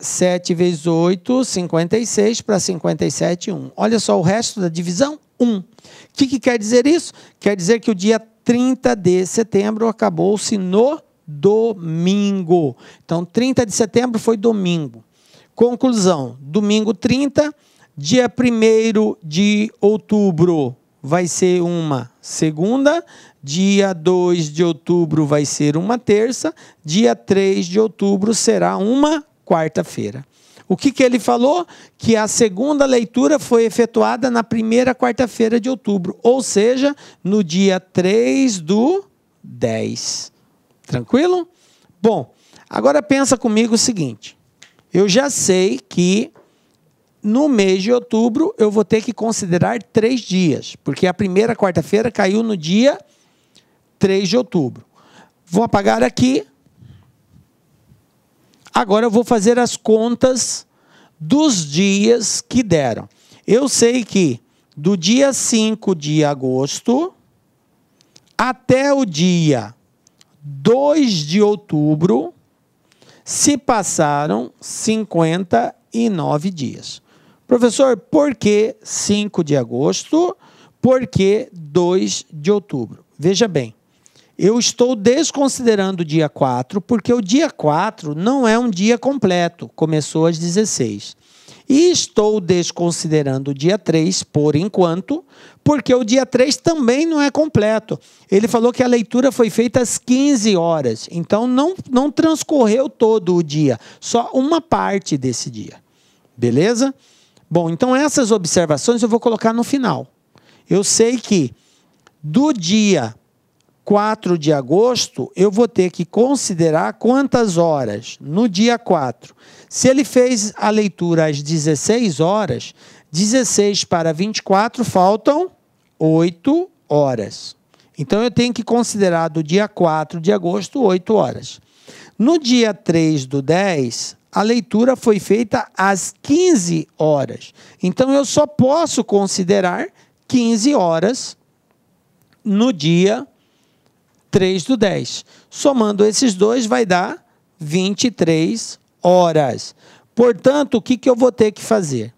7 vezes 8, 56, para 57, 1. Olha só o resto da divisão, 1. O que quer dizer isso? Quer dizer que o dia 30 de setembro acabou-se no domingo. Então, 30 de setembro foi domingo. Conclusão, domingo 30, dia 1º de outubro vai ser uma segunda, dia 2 de outubro vai ser uma terça, dia 3 de outubro será uma quarta-feira. O que ele falou? Que a segunda leitura foi efetuada na primeira quarta-feira de outubro, ou seja, no dia 3 do 10. Tranquilo? Bom, agora pensa comigo o seguinte, eu já sei que no mês de outubro, eu vou ter que considerar 3 dias, porque a primeira quarta-feira caiu no dia 3 de outubro. Vou apagar aqui. Agora eu vou fazer as contas dos dias que deram. Eu sei que do dia 5 de agosto até o dia 2 de outubro se passaram 59 dias. Professor, por que 5 de agosto? Por que 2 de outubro? Veja bem, eu estou desconsiderando o dia 4, porque o dia 4 não é um dia completo, começou às 16. E estou desconsiderando o dia 3, por enquanto, porque o dia 3 também não é completo. Ele falou que a leitura foi feita às 15 horas, então não transcorreu todo o dia, só uma parte desse dia. Beleza? Bom, então essas observações eu vou colocar no final. Eu sei que do dia 4 de agosto, eu vou ter que considerar quantas horas no dia 4. Se ele fez a leitura às 16 horas, 16 para 24 faltam 8 horas. Então eu tenho que considerar do dia 4 de agosto 8 horas. No dia 3 do 10, a leitura foi feita às 15 horas. Então, eu só posso considerar 15 horas no dia 3 do 10. Somando esses dois, vai dar 23 horas. Portanto, o que eu vou ter que fazer?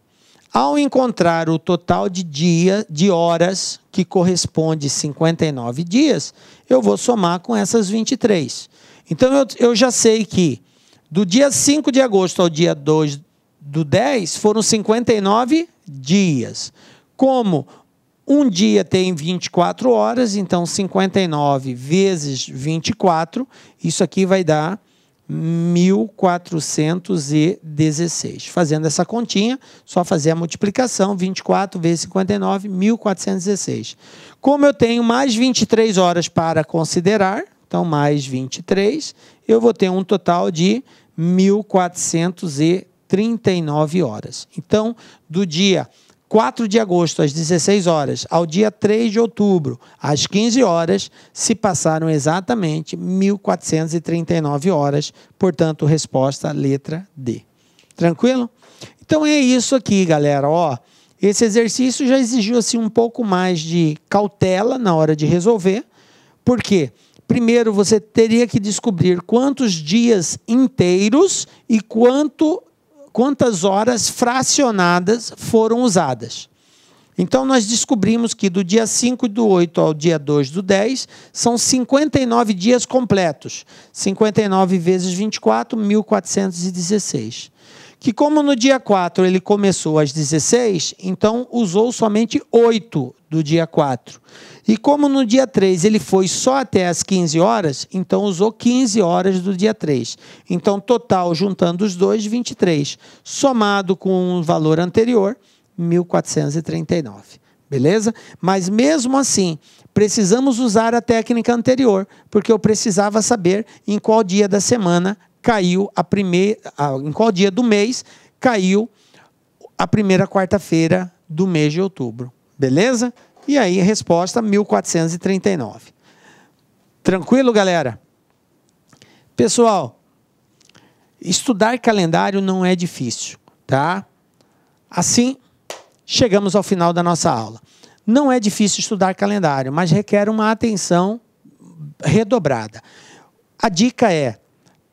Ao encontrar o total de horas, que corresponde a 59 dias, eu vou somar com essas 23. Então, eu já sei que do dia 5 de agosto ao dia 2 do 10, foram 59 dias. Como um dia tem 24 horas, então 59 vezes 24, isso aqui vai dar 1.416. Fazendo essa continha, só fazer a multiplicação, 24 vezes 59, 1.416. Como eu tenho mais 23 horas para considerar, então mais 23, eu vou ter um total de 1.439 horas. Então, do dia 4 de agosto, às 16 horas, ao dia 3 de outubro, às 15 horas, se passaram exatamente 1.439 horas. Portanto, resposta letra D. Tranquilo? Então, é isso aqui, galera. Ó, esse exercício já exigiu assim, um pouco mais de cautela na hora de resolver. Por quê? Primeiro, você teria que descobrir quantos dias inteiros e quantas horas fracionadas foram usadas. Então, nós descobrimos que do dia 5 do 8 ao dia 2 do 10, são 59 dias completos. 59 vezes 24, 1.416. Que como no dia 4 ele começou às 16, então usou somente 8 do dia 4. E como no dia 3 ele foi só até as 15 horas, então usou 15 horas do dia 3. Então, total, juntando os dois, 23. Somado com o valor anterior, 1.439, beleza? Mas mesmo assim, precisamos usar a técnica anterior, porque eu precisava saber em qual dia da semana caiu em qual dia do mês caiu a primeira quarta-feira do mês de outubro, beleza? E aí a resposta, 1.439. Tranquilo, galera? Pessoal, estudar calendário não é difícil, tá? Assim, chegamos ao final da nossa aula. Não é difícil estudar calendário, mas requer uma atenção redobrada. A dica é: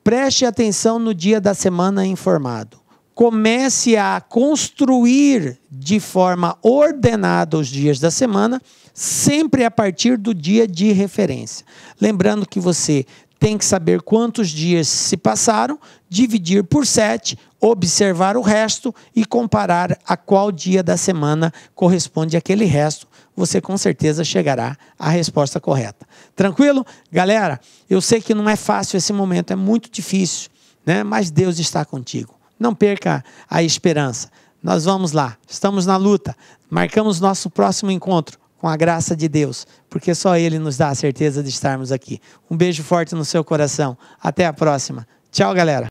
preste atenção no dia da semana informado. Comece a construir de forma ordenada os dias da semana, sempre a partir do dia de referência. Lembrando que você tem que saber quantos dias se passaram, dividir por 7, observar o resto e comparar a qual dia da semana corresponde aquele resto. Você com certeza chegará à resposta correta. Tranquilo? Galera, eu sei que não é fácil esse momento, é muito difícil, né? Mas Deus está contigo. Não perca a esperança. Nós vamos lá, estamos na luta. Marcamos nosso próximo encontro com a graça de Deus, porque só Ele nos dá a certeza de estarmos aqui. Um beijo forte no seu coração. Até a próxima. Tchau, galera.